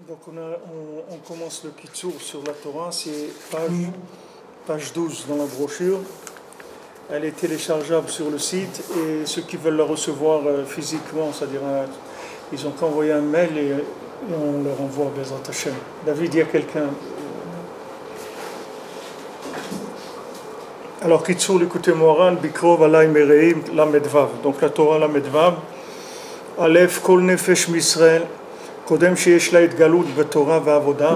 Donc on commence le Kitsour sur la Torah, c'est page 12 dans la brochure. Elle est téléchargeable sur le site et ceux qui veulent la recevoir physiquement, c'est-à-dire ils ont qu'à envoyer un mail et on leur envoie Bezat Hashem. David, il y a quelqu'un. Alors Kitsour, l'écoutez moral, Bikrov Alay Mereim Lamedvav. Donc la Torah Lamedvav, Aleph Kol Nefesh Misrael. קודם שיש לה התגלות בתורה ועבודה,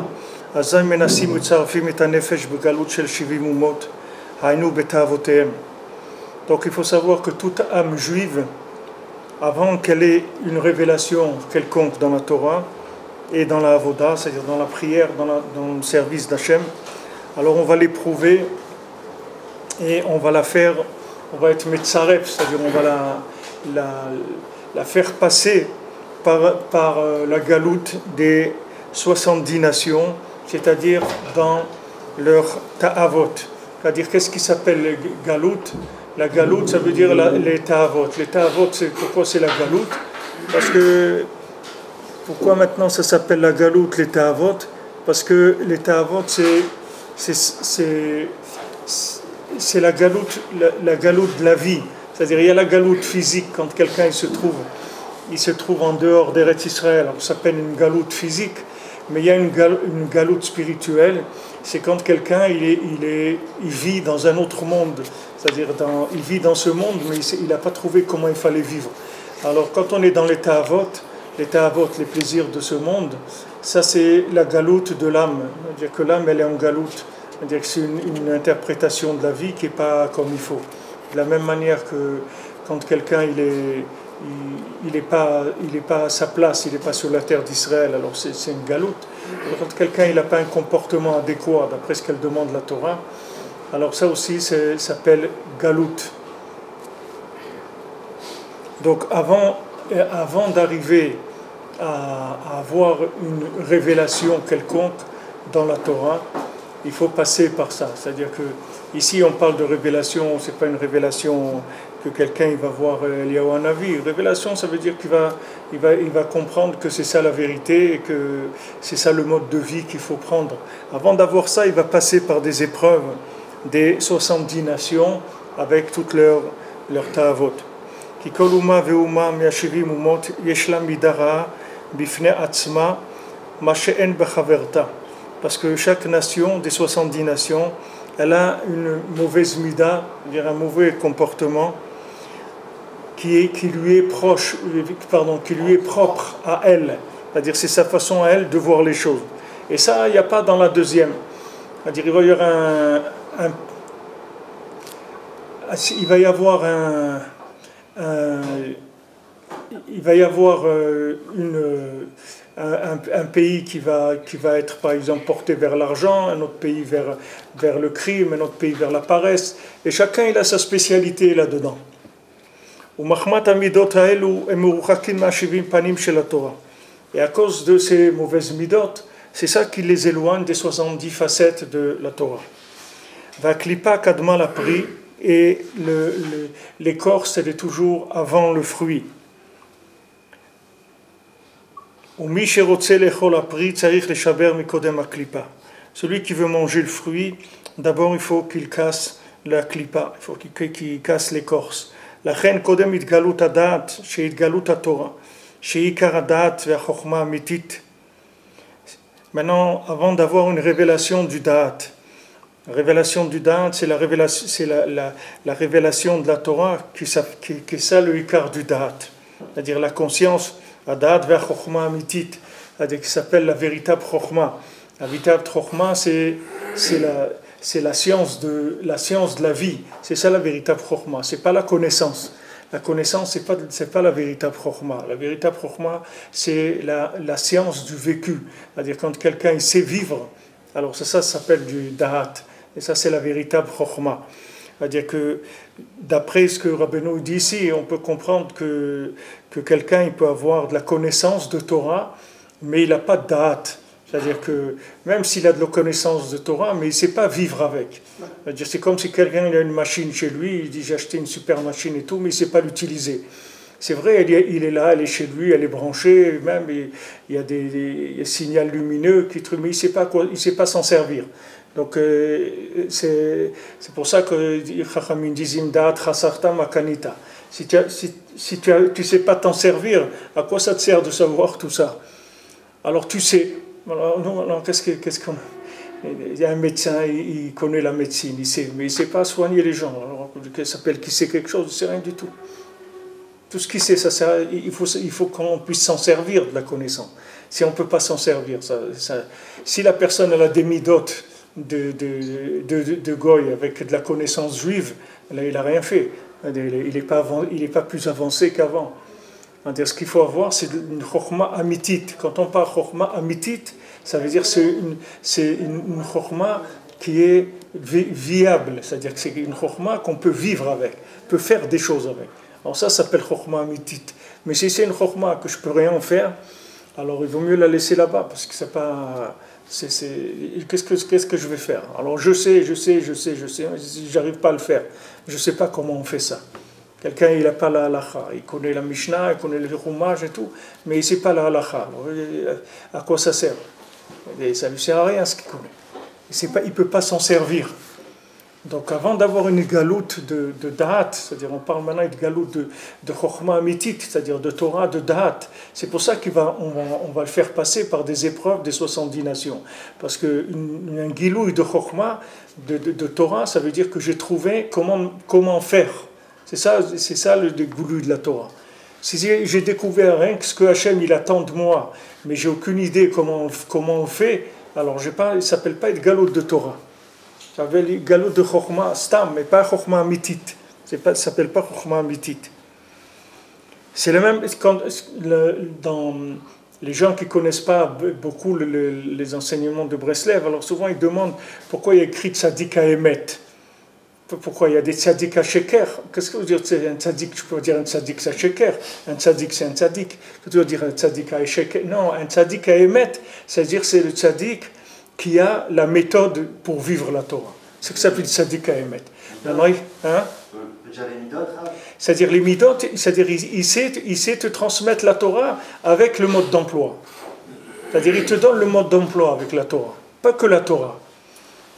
אזי מנסים מצרפים את הנפש בגלות של 70 אומות, היינו בתאוותיהם. Donc il faut savoir que toute âme juive, avant qu'elle ait une révélation quelconque dans la Torah et dans la avoda, c'est-à-dire dans la prière, dans le service d'Hachem, alors on va l'éprouver et on va la faire, on va être metzaref, c'est-à-dire on va la faire passer par la galoute des 70 nations, c'est-à-dire dans leur ta'avot. C'est-à-dire, qu'est-ce qui s'appelle galoute? La galoute, ça veut dire les ta'avot. Les ta'avot, c'est pourquoi c'est la galoute? Parce que, pourquoi maintenant ça s'appelle la galoute, les ta'avot? Parce que les ta'avot, c'est la galoute de la vie. C'est-à-dire, il y a la galoute physique quand quelqu'un il se trouve en dehors d'Eretz Israël, alors ça s'appelle une galoute physique, mais il y a une galoute spirituelle, c'est quand quelqu'un il vit dans un autre monde, c'est-à-dire il vit dans ce monde, mais il n'a pas trouvé comment il fallait vivre. Alors quand on est dans les ta'avot, les plaisirs de ce monde, ça c'est la galoute de l'âme, c'est-à-dire que l'âme elle est en galoute, c'est-à-dire que c'est une interprétation de la vie qui n'est pas comme il faut. De la même manière que quand quelqu'un il n'est pas à sa place, il n'est pas sur la terre d'Israël, alors c'est une galoute. Quand quelqu'un n'a pas un comportement adéquat d'après ce qu'elle demande la Torah, alors ça aussi s'appelle galoute. Donc avant d'arriver à avoir une révélation quelconque dans la Torah, il faut passer par ça. C'est-à-dire que ici on parle de révélation, c'est pas une révélation que quelqu'un il va voir Eliyahu Hanavi. Révélation, ça veut dire qu'il va comprendre que c'est ça la vérité et que c'est ça le mode de vie qu'il faut prendre. Avant d'avoir ça, il va passer par des épreuves des 70 nations avec toutes leurs ta'avot. Ki kol uma ve'uma mi'ashivim umot yesh la midara bifnei atzma ma she'en bechaverta. Parce que chaque nation des 70 nations, elle a une mauvaise mida, c'est-à-dire un mauvais comportement qui lui est propre à elle. C'est-à-dire c'est sa façon à elle de voir les choses. Et ça, il n'y a pas dans la deuxième. C'est-à-dire il va y avoir un pays qui va être par exemple porté vers l'argent, un autre pays vers le crime, un autre pays vers la paresse, et chacun il a sa spécialité là-dedans. Et à cause de ces mauvaises midot, c'est ça qui les éloigne des 70 facettes de la Torah. Va klipa kadma la pri, et l'écorce elle est toujours avant le fruit. Celui qui veut manger le fruit, d'abord il faut qu'il casse la klipa, il faut qu'il casse l'écorce. לכן קודם התגלות הדעת, שהתגלות התורה, שעיקר הדעת והחוכמה האמיתית. Maintenant, avant d'avoir une révélation du da'at, la révélation du da'at, c'est la révélation de la Torah qui est ça le ikar du da'at, c'est-à-dire la conscience, הדעת והחוכמה האמיתית, c'est-à-dire qui s'appelle la véritable chokhma. La véritable chokhma, c'est la science de la vie. C'est ça la véritable chokhma. C'est pas la connaissance. La connaissance, c'est pas la véritable chokhma. La véritable chokhma, c'est la science du vécu. C'est-à-dire quand quelqu'un il sait vivre, alors ça s'appelle du da'at. Et ça, c'est la véritable chokhma. C'est-à-dire que d'après ce que Rabbeinu dit ici, on peut comprendre que quelqu'un il peut avoir de la connaissance de Torah, mais il n'a pas de da'at. C'est-à-dire que même s'il a de la connaissance de Torah, mais il ne sait pas vivre avec. C'est-à-dire c'est comme si quelqu'un il a une machine chez lui, il dit j'ai acheté une super machine et tout, mais il ne sait pas l'utiliser. C'est vrai, il est là, elle est chez lui, elle est branchée, même il y a des signaux lumineux, mais il ne sait pas quoi, il sait pas s'en servir. Donc c'est pour ça que Chachamim disent Imdaat Chasarta Makanita. Si tu sais pas t'en servir, à quoi ça te sert de savoir tout ça? Alors tu sais. Alors, non, qu'est-ce qu'on a? Il y a un médecin, il connaît la médecine, il sait, mais il ne sait pas soigner les gens. Alors, il s'appelle qui sait quelque chose, il ne sait rien du tout. Tout ce qu'il sait, ça sert, il faut qu'on puisse s'en servir de la connaissance. Si on ne peut pas s'en servir, si la personne elle a des midotes de goy avec de la connaissance juive, là, il n'a rien fait. Il n'est pas plus avancé qu'avant. Ce qu'il faut avoir, c'est une chokhma amitit. Quand on parle chokhma amitit, ça veut dire que c'est une chokhma qui est viable. C'est-à-dire que c'est une chokhma qu'on peut vivre avec, peut faire des choses avec. Alors ça s'appelle chokhma amitit. Mais si c'est une chokhma que je ne peux rien faire, alors il vaut mieux la laisser là-bas, parce que c'est pas... Qu'est-ce que je vais faire? Alors je sais, mais j'arrive pas à le faire. Je ne sais pas comment on fait ça. Quelqu'un, il n'a pas la halacha, il connaît la Mishnah, il connaît le Chumash et tout, mais il ne sait pas la halacha. À quoi ça sert? Et ça ne lui sert à rien ce qu'il connaît. Il ne peut pas s'en servir. Donc avant d'avoir une galoute de da'at, c'est-à-dire on parle maintenant de galoute de chokhma amitit, c'est-à-dire de Torah, de da'at, c'est pour ça on va le faire passer par des épreuves des 70 nations. Parce qu'un gilouï de chokhma, de Torah, ça veut dire que j'ai trouvé comment faire. C'est ça le goulou de la Torah. Si j'ai découvert rien que ce que Hachem il attend de moi, mais j'ai aucune idée comment on fait, alors il ne s'appelle pas être galop de Torah. Ça s'appelle galop de Chokhma Stam, mais pas Chokhma Amitit. Ça ne s'appelle pas Chokhma Amitit. C'est le même dans les gens qui ne connaissent pas beaucoup les enseignements de Breslev, alors souvent ils demandent pourquoi il y a écrit Tzadik Haemet. Pourquoi il y a des tzaddik à sheker? Qu'est-ce que veut dire un tzaddik? Tu peux dire un tzaddik à sheker. Un tzaddik c'est un tzaddik. Tu veux dire un tzaddik à sheker? Non, un tzaddik à emet, c'est-à-dire c'est le tzaddik qui a la méthode pour vivre la Torah. C'est ce que ça s'appelle tzaddik à emet. C'est-à-dire les midot, c'est-à-dire il sait te transmettre la Torah avec le mode d'emploi. C'est-à-dire il te donne le mode d'emploi avec la Torah, pas que la Torah.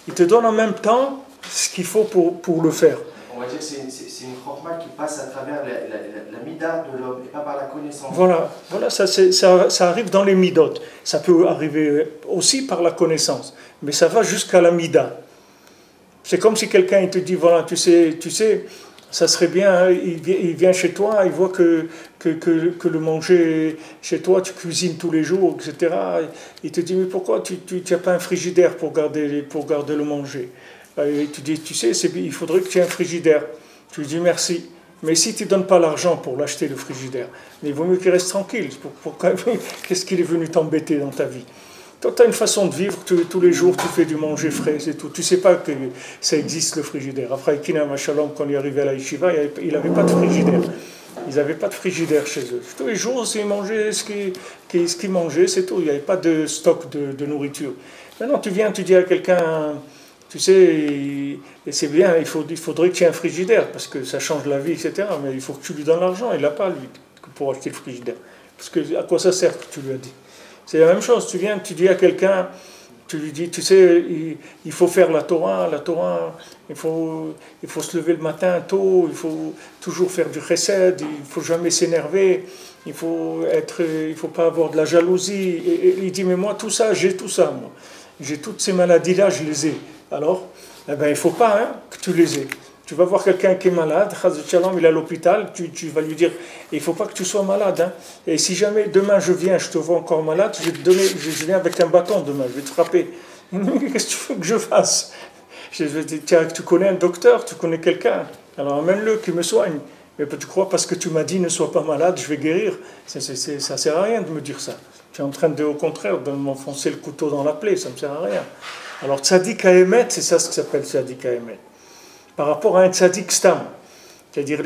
Il te donne en même temps ce qu'il faut pour le faire. On va dire que c'est une chokhma qui passe à travers la mida de l'homme et pas par la connaissance. Voilà, ça arrive dans les midot. Ça peut arriver aussi par la connaissance, mais ça va jusqu'à la mida. C'est comme si quelqu'un te dit, voilà, tu sais, ça serait bien, hein, il vient chez toi, il voit que le manger chez toi, tu cuisines tous les jours, etc. Il te dit, mais pourquoi tu n'as pas un frigidaire pour garder le manger? Et tu dis, tu sais, il faudrait que tu aies un frigidaire. Tu lui dis merci. Mais si tu ne donnes pas l'argent pour l'acheter, le frigidaire, il vaut mieux qu'il reste tranquille. Qu'est-ce qu'il est venu t'embêter dans ta vie? Toi, tu as une façon de vivre, tous les jours, tu fais du manger frais, c'est tout. Tu ne sais pas que ça existe, le frigidaire. Après, Kinam Shalom, quand il est arrivé à la yeshiva, il n'avait pas de frigidaire. Ils n'avaient pas de frigidaire chez eux. Tous les jours, ils mangeaient ce qu'ils mangeaient, c'est tout. Il n'y avait pas de stock de nourriture. Maintenant, tu viens, tu dis à quelqu'un... Tu sais, et c'est bien, il faudrait que tu aies un frigidaire, parce que ça change la vie, etc. Mais il faut que tu lui donnes l'argent, il n'a pas, lui, pour acheter le frigidaire. Parce que à quoi ça sert que tu lui as dit? C'est la même chose, tu viens, tu dis à quelqu'un, tu lui dis, tu sais, il faut faire la Torah, il faut se lever le matin tôt, il faut toujours faire du chesed, il ne faut jamais s'énerver, il faut pas avoir de la jalousie. Et il dit, mais moi, tout ça, j'ai tout ça, moi. J'ai toutes ces maladies-là, je les ai. Alors, il ne faut pas que tu les aies. Tu vas voir quelqu'un qui est malade, il est à l'hôpital, tu vas lui dire, il ne faut pas que tu sois malade. Hein. Et si jamais demain je viens, je te vois encore malade, je viens avec un bâton demain, je vais te frapper. Qu'est-ce que tu veux que je fasse? Je vais te dire, tu connais un docteur, tu connais quelqu'un, alors amène-le qui me soigne. Mais tu crois parce que tu m'as dit ne sois pas malade, je vais guérir. Ça ne sert à rien de me dire ça. Tu es en train au contraire, de m'enfoncer le couteau dans la plaie, ça ne me sert à rien. Alors, tzadik haemet, c'est ça ce que s'appelle tzadik haemet. Par rapport à un tzadik stam. C'est-à-dire,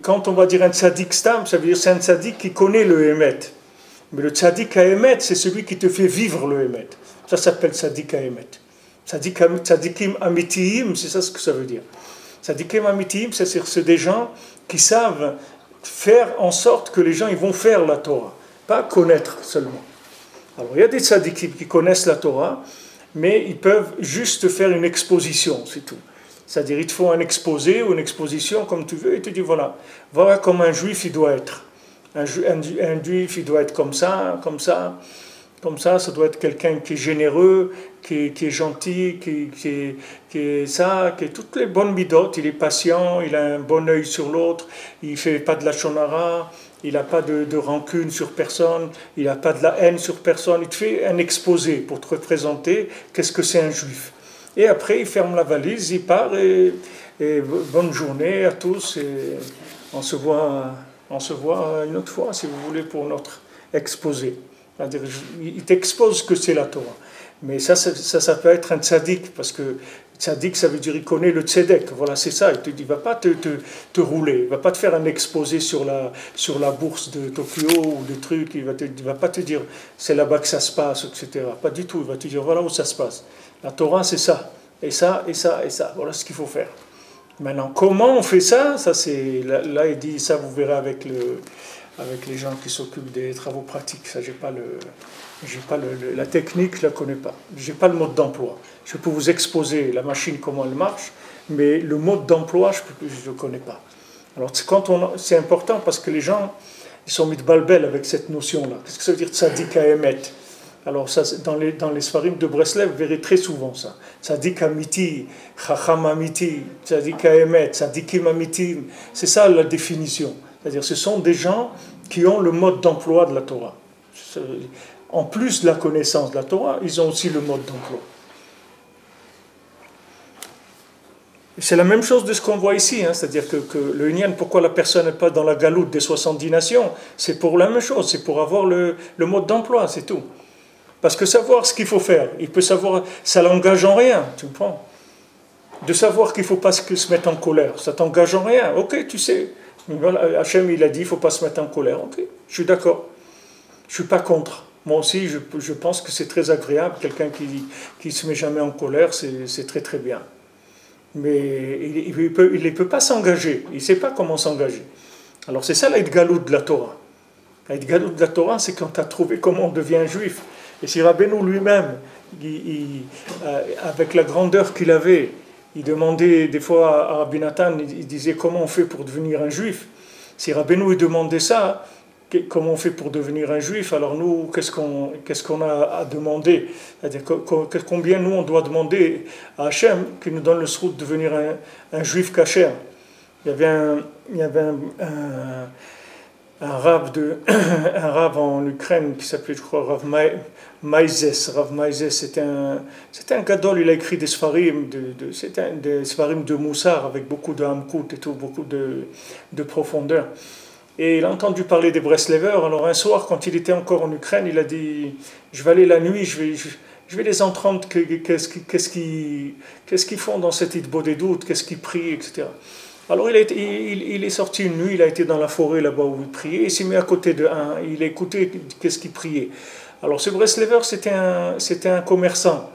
quand on va dire un tzadik stam, ça veut dire c'est un tzadik qui connaît le haemet. Mais le tzadik haemet, c'est celui qui te fait vivre le haemet. Ça s'appelle tzadik haemet. Tzadikim amitiyim, c'est ça ce que ça veut dire. Tzadikim amitiyim, c'est des gens qui savent faire en sorte que les gens ils vont faire la Torah, pas connaître seulement. Alors il y a des tzadikim qui connaissent la Torah, mais ils peuvent juste faire une exposition, c'est tout. C'est-à-dire, ils te font un exposé ou une exposition comme tu veux, et te disent voilà comment un juif il doit être. Un juif il doit être comme ça, comme ça, comme ça doit être quelqu'un qui est généreux, qui est gentil, qui est toutes les bonnes midotes, il est patient, il a un bon œil sur l'autre, il ne fait pas de la shonara, il n'a pas de rancune sur personne, il n'a pas de la haine sur personne, il te fait un exposé pour te représenter qu'est-ce que c'est un juif. Et après, il ferme la valise, il part et bonne journée à tous. Et on se voit une autre fois, si vous voulez, pour notre exposé. C'est-à-dire, il t'expose que c'est la Torah. Mais ça peut être un tzaddik, parce que tzaddik, ça veut dire il connaît le tzedek. Voilà, c'est ça. Il ne va pas te rouler, il ne va pas te faire un exposé sur la bourse de Tokyo ou des trucs. Il ne va pas te dire c'est là-bas que ça se passe, etc. Pas du tout. Il va te dire voilà où ça se passe. La Torah, c'est ça, et ça, et ça, et ça. Voilà ce qu'il faut faire. Maintenant, comment on fait ça? Ça, c'est là, il dit ça, vous verrez avec les gens qui s'occupent des travaux pratiques. Ça, la technique, je la connais pas. J'ai pas le mode d'emploi. Je peux vous exposer la machine comment elle marche, mais le mode d'emploi, je ne connais pas. Alors, c'est important parce que les gens, ils sont mis de balbel avec cette notion-là. Qu'est-ce que ça veut dire tzaddik ha'emet? Alors ça, dans les Sfarim de Breslev, vous verrez très souvent ça. Tzadik amiti, chacham amiti, tzadik ha'emet, tzadikim amitim. C'est ça la définition. C'est-à-dire ce sont des gens qui ont le mode d'emploi de la Torah. En plus de la connaissance de la Torah, ils ont aussi le mode d'emploi. C'est la même chose de ce qu'on voit ici, hein. C'est-à-dire que le Inyan, pourquoi la personne n'est pas dans la galoute des 70 nations, c'est pour la même chose, c'est pour avoir le mode d'emploi, c'est tout. Parce que savoir ce qu'il faut faire, il peut savoir, ça l'engage en rien, tu comprends? De savoir qu'il ne faut pas se mettre en colère, ça t'engage en rien, ok, tu sais. Hachem, il a dit, il ne faut pas se mettre en colère, ok, je suis d'accord. Je ne suis pas contre. Moi aussi, je pense que c'est très agréable, quelqu'un qui ne se met jamais en colère, c'est très très bien. Mais il ne peut pas s'engager, il ne sait pas comment s'engager. Alors c'est ça l'Aïd-Galout de la Torah. L'Aïd-Galout de la Torah, c'est quand tu as trouvé comment on devient juif. Et si Rabbeinu lui-même, avec la grandeur qu'il avait, il demandait des fois à Rabbi Nathan, il disait comment on fait pour devenir un juif. Si Rabbeinu demandait ça, comment on fait pour devenir un juif, alors nous, qu'est-ce qu'on a à demander? C'est-à-dire combien nous on doit demander à Hachem qui nous donne le srout de devenir un juif kasher. Il y avait un rave en Ukraine qui s'appelait, je crois, Rav Maïzes. Rav Maïzes, c'était un gadol, il a écrit des svarim, c'était des svarim de Moussar avec beaucoup de hamkout et tout, beaucoup de profondeur. Et il a entendu parler des Breslevers. Alors un soir, quand il était encore en Ukraine, il a dit « Je vais aller la nuit, je vais les entendre, qu'est-ce qu'ils font dans cette Hitbo des doutes, qu'est-ce qu'ils prient, etc. » Alors il est sorti une nuit, il a été dans la forêt là-bas où il priait, il s'est mis à côté il a écouté qu'est-ce qu'il priait. Alors ce Breslever, c'était un commerçant.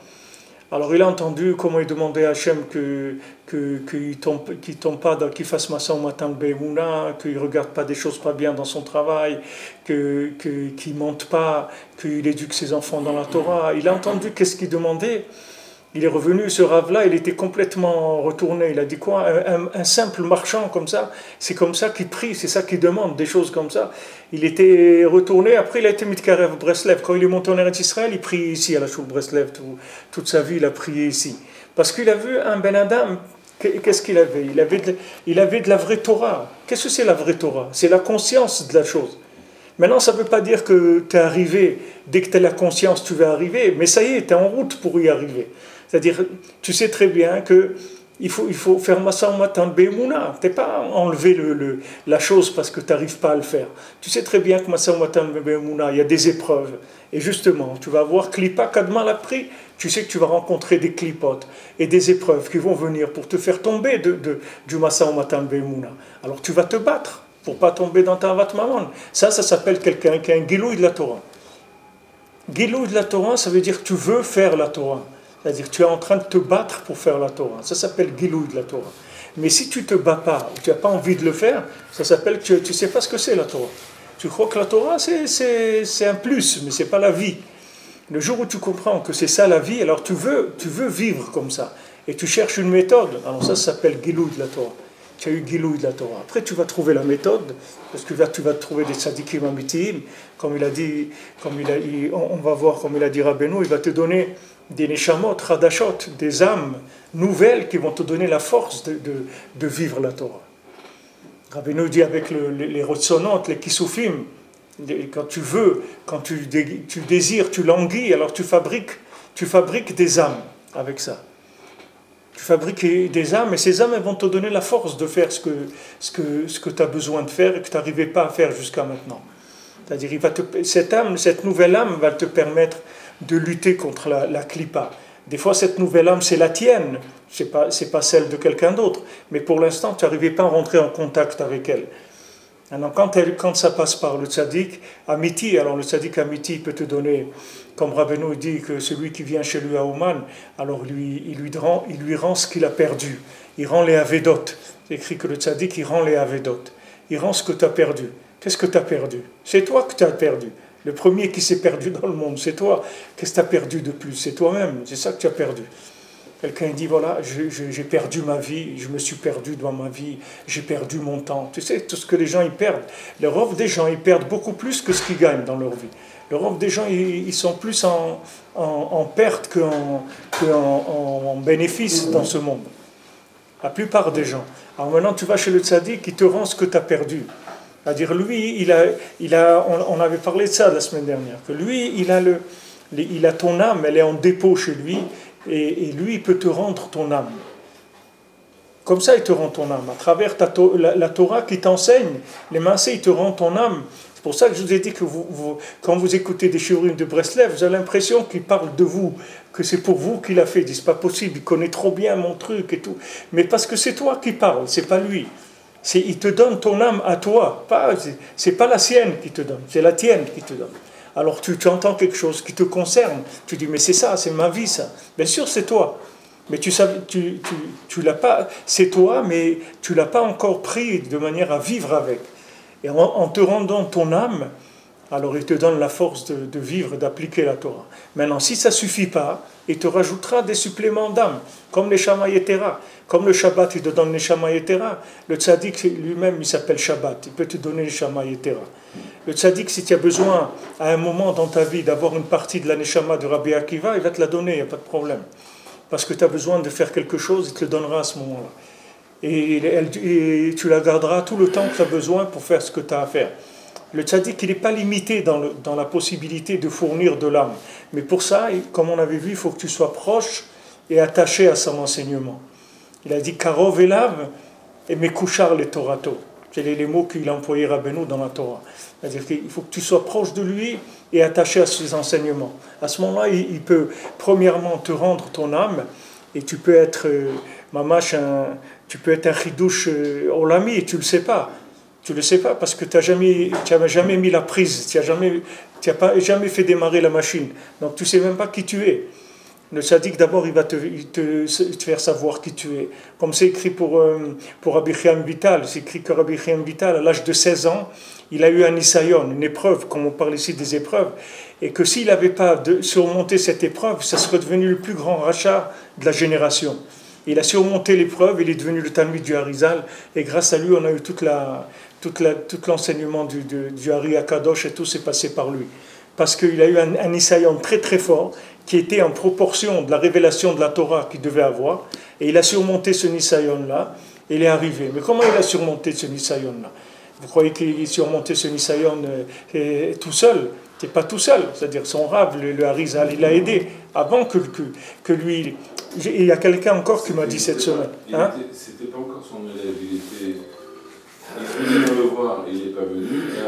Alors il a entendu comment il demandait à Hachem qu'il tombe pas, qu'il fasse Massa au matin de Be'emouna, qu'il ne regarde pas des choses pas bien dans son travail, qu'il ne mente pas, qu'il éduque ses enfants dans la Torah. Il a entendu qu'est-ce qu'il demandait. Il est revenu, ce rave-là, il était complètement retourné. Il a dit quoi? Un simple marchand comme ça, c'est comme ça qu'il prie, c'est ça qu'il demande, des choses comme ça. Il était retourné, après il a été Mitkarev à Breslev. Quand il est monté en Eretz Israël, il prie ici à la Choule Breslev. Toute sa vie, il a prié ici. Parce qu'il a vu un Ben Adam, qu'est-ce qu'il avait? Il avait de la vraie Torah. Qu'est-ce que c'est la vraie Torah? C'est la conscience de la chose. Maintenant, ça ne veut pas dire que tu es arrivé, dès que tu as la conscience, tu vas arriver, mais ça y est, tu es en route pour y arriver. C'est-à-dire, tu sais très bien qu'il faut faire Massa au matin de Be'emouna. Tu n'es pas enlevé la chose parce que tu n'arrives pas à le faire. Tu sais très bien que Massa au matin de Be'emouna, il y a des épreuves. Et justement, tu vas voir Klipa Kadma l'a pris. Tu sais que tu vas rencontrer des clipotes et des épreuves qui vont venir pour te faire tomber du Massa au matin de Be'emouna. Alors tu vas te battre pour ne pas tomber dans ta Avat Mammon. Ça s'appelle quelqu'un qui a un Gilouï de la Torah. Gilouï de la Torah, ça veut dire que tu veux faire la Torah. C'est-à-dire que tu es en train de te battre pour faire la Torah. Ça s'appelle Gilouï de la Torah. Mais si tu ne te bats pas, ou tu n'as pas envie de le faire, ça s'appelle que tu ne sais pas ce que c'est la Torah. Tu crois que la Torah, c'est un plus, mais ce n'est pas la vie. Le jour où tu comprends que c'est ça la vie, alors tu veux vivre comme ça. Et tu cherches une méthode. Alors ça s'appelle Gilou de la Torah. Tu as eu Gilou de la Torah. Après, tu vas trouver la méthode, parce que là, tu vas trouver des tzadikim amitim, comme il a dit, on va voir, comme il a dit Rabbeinu, il va te donner des neshamot, radashot, des âmes nouvelles qui vont te donner la force de vivre la Torah. Rabbeinu dit avec les rotsonot, les kisufim, quand tu veux, quand tu désires, tu languis, alors tu fabriques des âmes avec ça. Tu fabriques des âmes et ces âmes elles vont te donner la force de faire ce que tu as besoin de faire et que tu n'arrivais pas à faire jusqu'à maintenant. C'est-à-dire cette nouvelle âme va te permettre de lutter contre la clipa. Des fois cette nouvelle âme c'est la tienne, c'est pas celle de quelqu'un d'autre, mais pour l'instant tu n'arrivais pas à rentrer en contact avec elle. Alors quand ça passe par le tzaddik amiti, alors le tzaddik amiti peut te donner, comme Rabbeinu dit que celui qui vient chez lui à Ouman, alors il lui rend ce qu'il a perdu. Il rend les avédot. C'est écrit que le tzaddik il rend les avédot. Il rend ce que tu as perdu. Qu'est-ce que tu as perdu? C'est toi que tu as perdu. Le premier qui s'est perdu dans le monde, c'est toi. Qu'est-ce que tu as perdu de plus? C'est toi-même. C'est ça que tu as perdu. Quelqu'un dit, voilà, j'ai perdu ma vie, je me suis perdu dans ma vie, j'ai perdu mon temps. Tu sais, tout ce que les gens ils perdent. Le rôle des gens, ils perdent beaucoup plus que ce qu'ils gagnent dans leur vie. Le rôle des gens, ils sont plus en perte qu'en bénéfice dans ce monde. La plupart des gens. Alors maintenant, tu vas chez le tzaddik, il te rend ce que tu as perdu. C'est-à-dire, lui, on avait parlé de ça la semaine dernière, que lui, il a ton âme, elle est en dépôt chez lui, et lui, il peut te rendre ton âme. Comme ça, il te rend ton âme. À travers la Torah qui t'enseigne, les massés, il te rend ton âme. C'est pour ça que je vous ai dit que quand vous écoutez des shiurim de Breslev, vous avez l'impression qu'il parle de vous, que c'est pour vous qu'il a fait. Il dit, c'est pas possible, il connaît trop bien mon truc et tout. Mais parce que c'est toi qui parles, c'est pas lui. Il te donne ton âme à toi. C'est pas la sienne qui te donne, c'est la tienne qui te donne. Alors tu entends quelque chose qui te concerne, tu dis mais c'est ça, c'est ma vie ça. Bien sûr c'est toi, mais tu l'as pas, c'est toi, mais tu l'as pas encore pris de manière à vivre avec. Et en te rendant ton âme, alors il te donne la force de vivre, d'appliquer la Torah. Maintenant si ça suffit pas, il te rajoutera des suppléments d'âme, comme les Shama Yetera. Comme le Shabbat, il te donne les Shama Yetera, le tzaddik lui-même, il s'appelle Shabbat, il peut te donner les Shama Yetera. Le tzaddik, si tu as besoin, à un moment dans ta vie, d'avoir une partie de la Neshama de Rabbi Akiva, il va te la donner, il n'y a pas de problème. Parce que tu as besoin de faire quelque chose, il te le donnera à ce moment-là. Et tu la garderas tout le temps que tu as besoin pour faire ce que tu as à faire. Le tzaddik, il n'est pas limité dans la possibilité de fournir de l'âme. Mais pour ça, comme on avait vu, il faut que tu sois proche et attaché à son enseignement. Il a dit Karov elav et mekouchar le Torato. C'est les mots qu'il a employés Rabbeinu dans la Torah. C'est-à-dire qu'il faut que tu sois proche de lui et attaché à ses enseignements. À ce moment-là, il peut premièrement te rendre ton âme et tu peux être tu peux être un chidouche olami et tu le sais pas. Tu le sais pas parce que tu n'as jamais mis la prise, tu n'as jamais fait démarrer la machine. Donc tu sais même pas qui tu es. Le tzaddik, d'abord, il va te faire savoir qui tu es. Comme c'est écrit pour Rabbi Chaim Vital, c'est écrit que Rabbi Chaim Vital, à l'âge de 16 ans, il a eu un nisayon, une épreuve, comme on parle ici des épreuves, et que s'il n'avait pas surmonté cette épreuve, ça serait devenu le plus grand rachat de la génération. Il a surmonté l'épreuve, il est devenu le Talmid du Harizal, et grâce à lui, on a eu tout l'enseignement du Hari Akadosh, et tout s'est passé par lui. Parce qu'il a eu un nisayon très très fort, qui était en proportion de la révélation de la Torah qu'il devait avoir, et il a surmonté ce nisayon-là, et il est arrivé. Mais comment il a surmonté ce nisayon-là? Vous croyez qu'il a surmonté ce nisayon tout seul? Il n'est pas tout seul, c'est-à-dire son Rav, le Harizal, il l'a aidé, avant que lui... Il y a quelqu'un encore qui m'a dit cette semaine. C'était pas encore son élève, il venait le voir, il n'est pas venu, et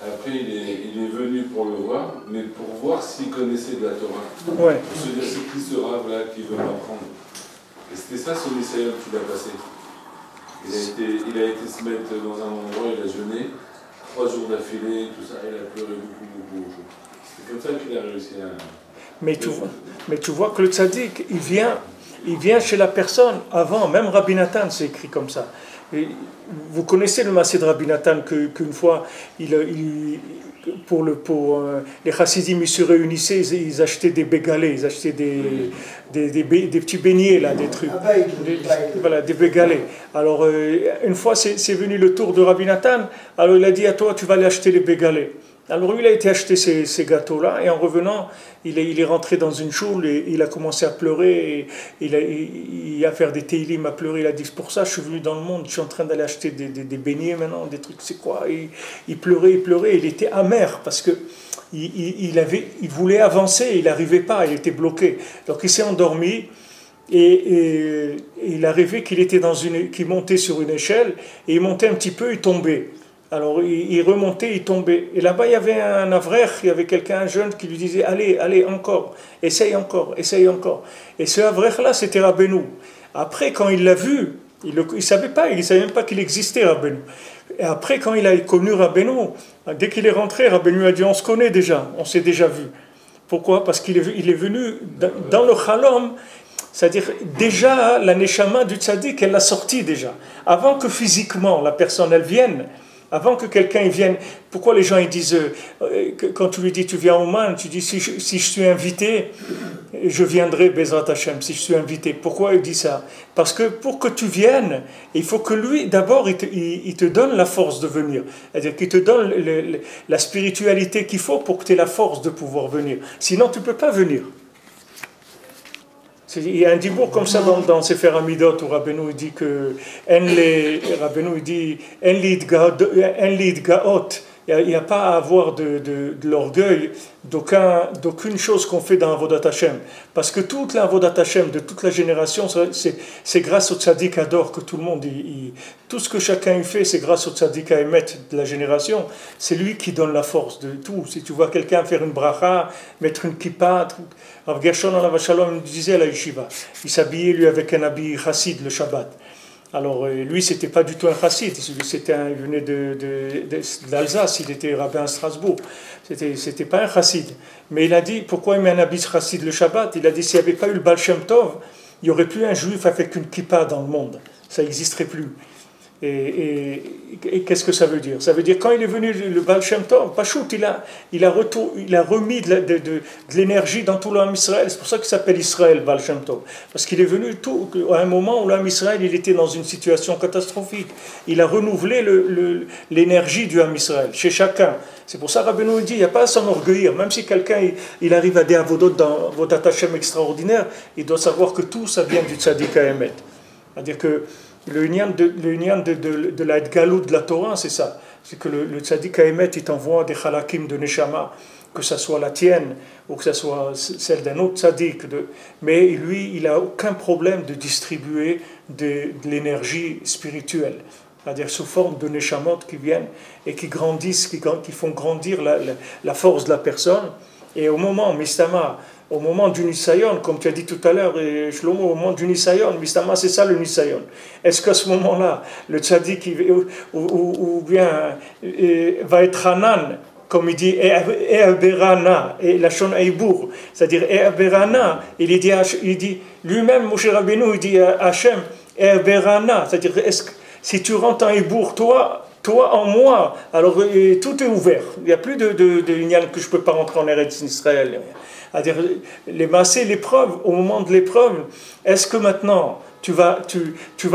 après il est venu pour le voir, mais pour voir s'il connaissait de la Torah. Ouais. Pour se dire, c'est qui ce Rav là qui veut m'apprendre. Et c'était ça son essai que tu l'as passé. Il a été se mettre dans un endroit, il a jeûné, 3 jours d'affilée, tout ça, il a pleuré beaucoup. C'est comme ça qu'il a réussi à... Mais tu vois que le tzaddik, il vient il vient chez la personne avant, même Rabbi Nathan, c'est écrit comme ça. Et vous connaissez le Maaseh de Rabbi Nathan qu'une fois, pour les chassidim, ils se réunissaient, ils achetaient des bégalés, ils achetaient des petits beignets, là, des trucs, voilà, des bégalés. Alors, une fois, c'est venu le tour de Rabbi Nathan, alors il a dit à toi, tu vas aller acheter les bégalés. Alors lui, il a été acheter ces gâteaux-là, et en revenant, il est rentré dans une choule, et il a commencé à pleurer, et il a fait des télim à pleurer, il a dit, c'est pour ça je suis venu dans le monde, je suis en train d'aller acheter des beignets maintenant, des trucs, c'est quoi? Et il pleurait, il était amer, parce que il voulait avancer, il n'arrivait pas, il était bloqué. Donc il s'est endormi, et il a rêvé qu'il montait sur une échelle, et il montait un petit peu, il tombait. Alors il remontait, il tombait. Et là-bas, il y avait un avrech, il y avait quelqu'un jeune qui lui disait, allez, encore, essaye encore. Et ce avrech-là, c'était Rabbeinu. Après, quand il l'a vu, il ne savait même pas qu'il existait, Rabbeinu. Et après, quand il a connu Rabbeinu, dès qu'il est rentré, Rabbeinu a dit, on se connaît déjà, on s'est déjà vu. Pourquoi? Parce qu'il est venu dans le Chalom, c'est-à-dire déjà la Neshama du Tzaddik, elle l'a sorti déjà. Avant que physiquement la personne, elle vienne, avant que quelqu'un vienne, pourquoi les gens ils disent, quand tu lui dis tu viens au Man, tu dis si je suis invité, je viendrai Bezrat Hashem, si je suis invité. Pourquoi il dit ça? Parce que pour que tu viennes, il faut que lui, d'abord, il te donne la force de venir. C'est-à-dire qu'il te donne la spiritualité qu'il faut pour que tu aies la force de pouvoir venir. Sinon, tu ne peux pas venir. Il y a un dibour comme ça dans Sefer Hamidot où Rabbeinu dit que Rabbeinu dit En li idgaot, il n'y a pas à avoir de l'orgueil d'aucune chose qu'on fait dans Avodat Hashem. Parce que toute la Avodat Hashem de toute la génération, c'est grâce au Tzaddik Ador que tout le monde, tout ce que chacun fait, c'est grâce au Tzaddik Haemet de la génération. C'est lui qui donne la force de tout. Si tu vois quelqu'un faire une bracha, mettre une kippa, Rav Gershon Alav Shalom disait à la yeshiva, il s'habillait lui avec un habit chassid le Shabbat. Alors lui, c'était pas du tout un chassid, il venait d'Alsace, il était rabbin à Strasbourg. C'était pas un chassid. Mais il a dit, pourquoi il met un habit chassid le Shabbat? Il a dit, s'il n'y avait pas eu le Baal Shem Tov, il n'y aurait plus un juif avec une kippa dans le monde. Ça n'existerait plus. Et qu'est-ce que ça veut dire? Ça veut dire quand il est venu le Baal Shem Tov, Pachout, il a remis de l'énergie dans tout l'âme Israël. C'est pour ça qu'il s'appelle Israël, Baal Shem Tov. Parce qu'il est venu à un moment où l'âme Israël il était dans une situation catastrophique. Il a renouvelé l'énergie du âme Israël, chez chacun. C'est pour ça que Rabbeinu dit, il n'y a pas à s'enorgueillir. Même si quelqu'un il arrive à des avodot dans Avodat Hashem extraordinaire, il doit savoir que tout ça vient du Tzaddik Haemet. C'est-à-dire que le union de la Galout de la Torah, c'est ça. C'est que le Tzaddik Haemet, il t'envoie des halakim de Neshama, que ce soit la tienne ou que ce soit celle d'un autre tzaddik. Mais lui, il n'a aucun problème de distribuer de l'énergie spirituelle. C'est-à-dire sous forme de Neshamot qui viennent et qui grandissent, qui font grandir la force de la personne. Et au moment, Mistama, au moment du Nisayon, comme tu as dit tout à l'heure, Shlomo, au moment du Nisayon, Mistama, c'est ça le Nisayon. Est-ce qu'à ce moment-là, le tzaddik, ou bien va être Hanan, comme il dit, E'aberana, et la Shon Eibour, c'est-à-dire E'aberana, il dit lui-même, Moshe Rabbeinu, il dit à Hachem, E'aberana, c'est-à-dire, si tu rentres en Eibour, toi en moi, alors tout est ouvert. Il n'y a plus de lignan que je ne peux pas rentrer en Eretz Israël. C'est-à-dire, les massés, l'épreuve, au moment de l'épreuve, est-ce que maintenant tu vas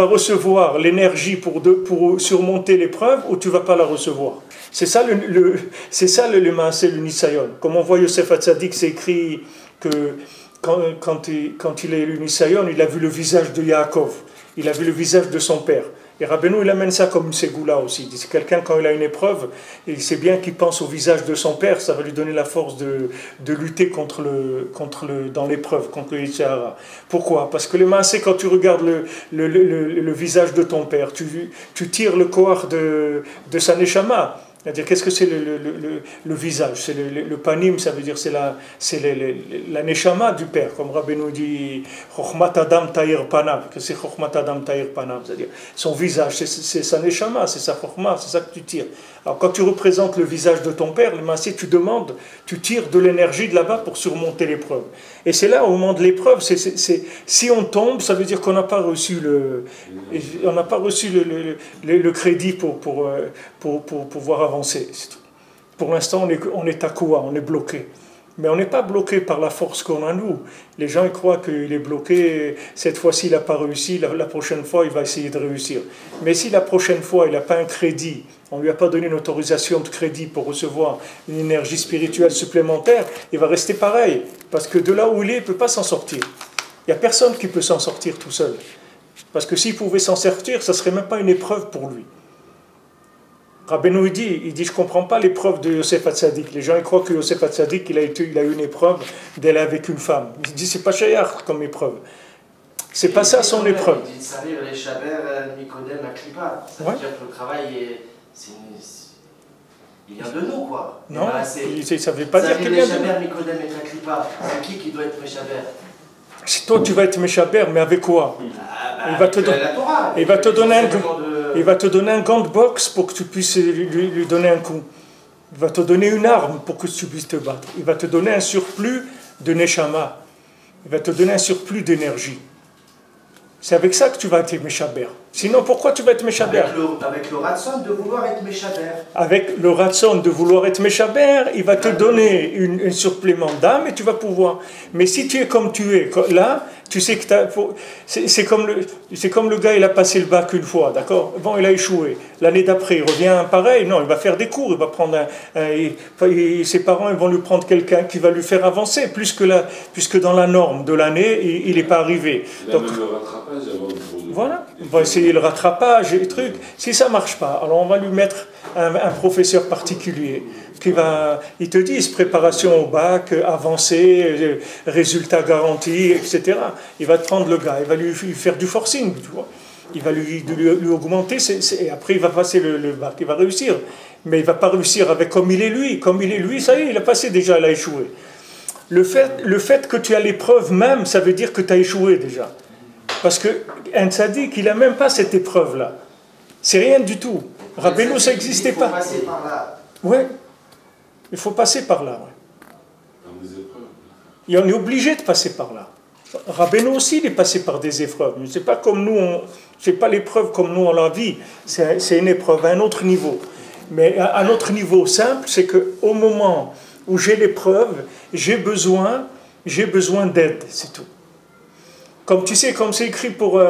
recevoir l'énergie pour surmonter l'épreuve ou tu ne vas pas la recevoir? C'est ça le massé, le Nisayon. Comme on voit Yosef Hatzadik, c'est écrit que quand il est le Nisayon, il a vu le visage de Yaakov, il a vu le visage de son père. Et Rabbeinu, il amène ça comme une ségoula aussi. C'est quelqu'un, quand il a une épreuve, il sait bien qu'il pense au visage de son père, ça va lui donner la force de lutter dans l'épreuve, contre le Yitzhara. Pourquoi? Parce que le maasé, quand tu regardes le visage de ton père, tu tires le koach de sa neshama. C'est-à-dire, qu'est-ce que c'est le visage? C'est le panim, ça veut dire c'est la neshama du père, comme Rabbeinu dit, Chochmat Adam Ta'ir Panav, que c'est Chochmat Adam Ta'ir Panav, c'est-à-dire son visage, c'est sa neshama, c'est sa chochma, c'est ça que tu tires. Alors quand tu représentes le visage de ton père, le massé, tu demandes, tu tires de l'énergie de là-bas pour surmonter l'épreuve. Et c'est là, au moment de l'épreuve, si on tombe, ça veut dire qu'on n'a pas reçu le crédit pour pouvoir avancer. Pour l'instant, on est à quoi? On est bloqué. Mais on n'est pas bloqué par la force qu'on a nous. Les gens ils croient qu'il est bloqué, cette fois-ci il n'a pas réussi, la prochaine fois il va essayer de réussir. Mais si la prochaine fois il n'a pas un crédit, on ne lui a pas donné une autorisation de crédit pour recevoir une énergie spirituelle supplémentaire, il va rester pareil. Parce que de là où il est, il ne peut pas s'en sortir. Il n'y a personne qui peut s'en sortir tout seul. Parce que s'il pouvait s'en sortir, ça ne serait même pas une épreuve pour lui. Rabbeinu il dit, je ne comprends pas l'épreuve de Yosef Hatzadik. Les gens ils croient que Yosef Hatzadik, il a eu une épreuve d'aller avec une femme. Il dit, c'est pas shayar comme épreuve. C'est pas ça son épreuve. Il dit, ça arrive les Shaber, Nikodem, la Klipa. Ça veut dire que le travail, il vient de nous, quoi. Non, ça ne veut pas dire qu'il vient de nous. Shaber, Nikodem et la Klipa, c'est qui doit être Meshaber? Si toi tu vas être Meshaber, mais avec quoi? Il va te donner un gant de boxe pour que tu puisses lui donner un coup. Il va te donner une arme pour que tu puisses te battre. Il va te donner un surplus de neshama. Il va te donner un surplus d'énergie. C'est avec ça que tu vas être Meshaber. Sinon, pourquoi tu vas être Meshaber? Avec le ratson de vouloir être Meshaber. Avec le ratson de vouloir être Meshaber, il va te donner un supplément d'âme et tu vas pouvoir. Mais si tu es comme tu es, là, tu sais que c'est comme le gars, il a passé le bac une fois, d'accord? Bon, il a échoué. L'année d'après, il revient pareil. Non, il va faire des cours, il va prendre ses parents ils vont lui prendre quelqu'un qui va lui faire avancer, puisque dans la norme de l'année, il n'est pas arrivé. Il a même le rattrapage avant de... Voilà, on va essayer le rattrapage et les trucs. Si ça ne marche pas, alors on va lui mettre un professeur particulier il te dit préparation au bac, avancée, résultats garantis, etc. Il va te prendre le gars, il va lui faire du forcing, tu vois. Il va lui augmenter, et après il va passer le bac, il va réussir. Mais il ne va pas réussir avec comme il est lui. Comme il est lui, ça y est, il a passé déjà, il a échoué. Le fait que tu as l'épreuve même, ça veut dire que tu as échoué déjà. Parce qu'un tzaddik, il n'a même pas cette épreuve-là. C'est rien du tout. Rabbeinu, ça n'existait pas. Il faut passer par là. Oui, il faut passer par là. Ouais. Dans des épreuves. Et on est obligé de passer par là. Rabbeinu aussi, il est passé par des épreuves. Mais ce n'est pas comme nous, c'est pas l'épreuve comme nous on la vit. C'est une épreuve à un autre niveau. Mais à un autre niveau simple, c'est qu'au moment où j'ai l'épreuve, j'ai besoin d'aide, c'est tout. Comme tu sais, comme c'est écrit pour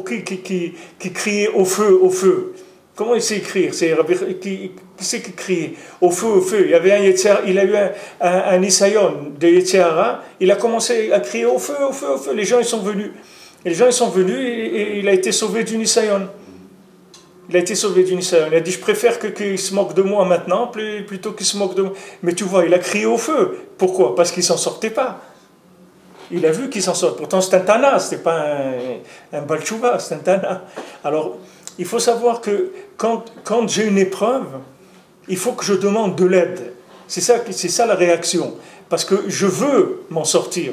qui criait au feu. Comment il sait écrire? Qui c'est qui criait au feu? Il y avait il a eu un Isayon de Yetziara, il a commencé à crier au feu. Les gens ils sont venus. Et il a été sauvé du Nisayon. Il a dit, je préfère qu'il se moque de moi maintenant, plutôt qu'il se moque de moi. Mais tu vois, il a crié au feu. Pourquoi? Parce qu'il ne s'en sortait pas. Il a vu qu'il s'en sort. Pourtant, c'est un Tana, ce n'était pas un Balchouva, c'est un Tana. Alors, il faut savoir que quand j'ai une épreuve, il faut que je demande de l'aide. C'est ça la réaction. Parce que je veux m'en sortir.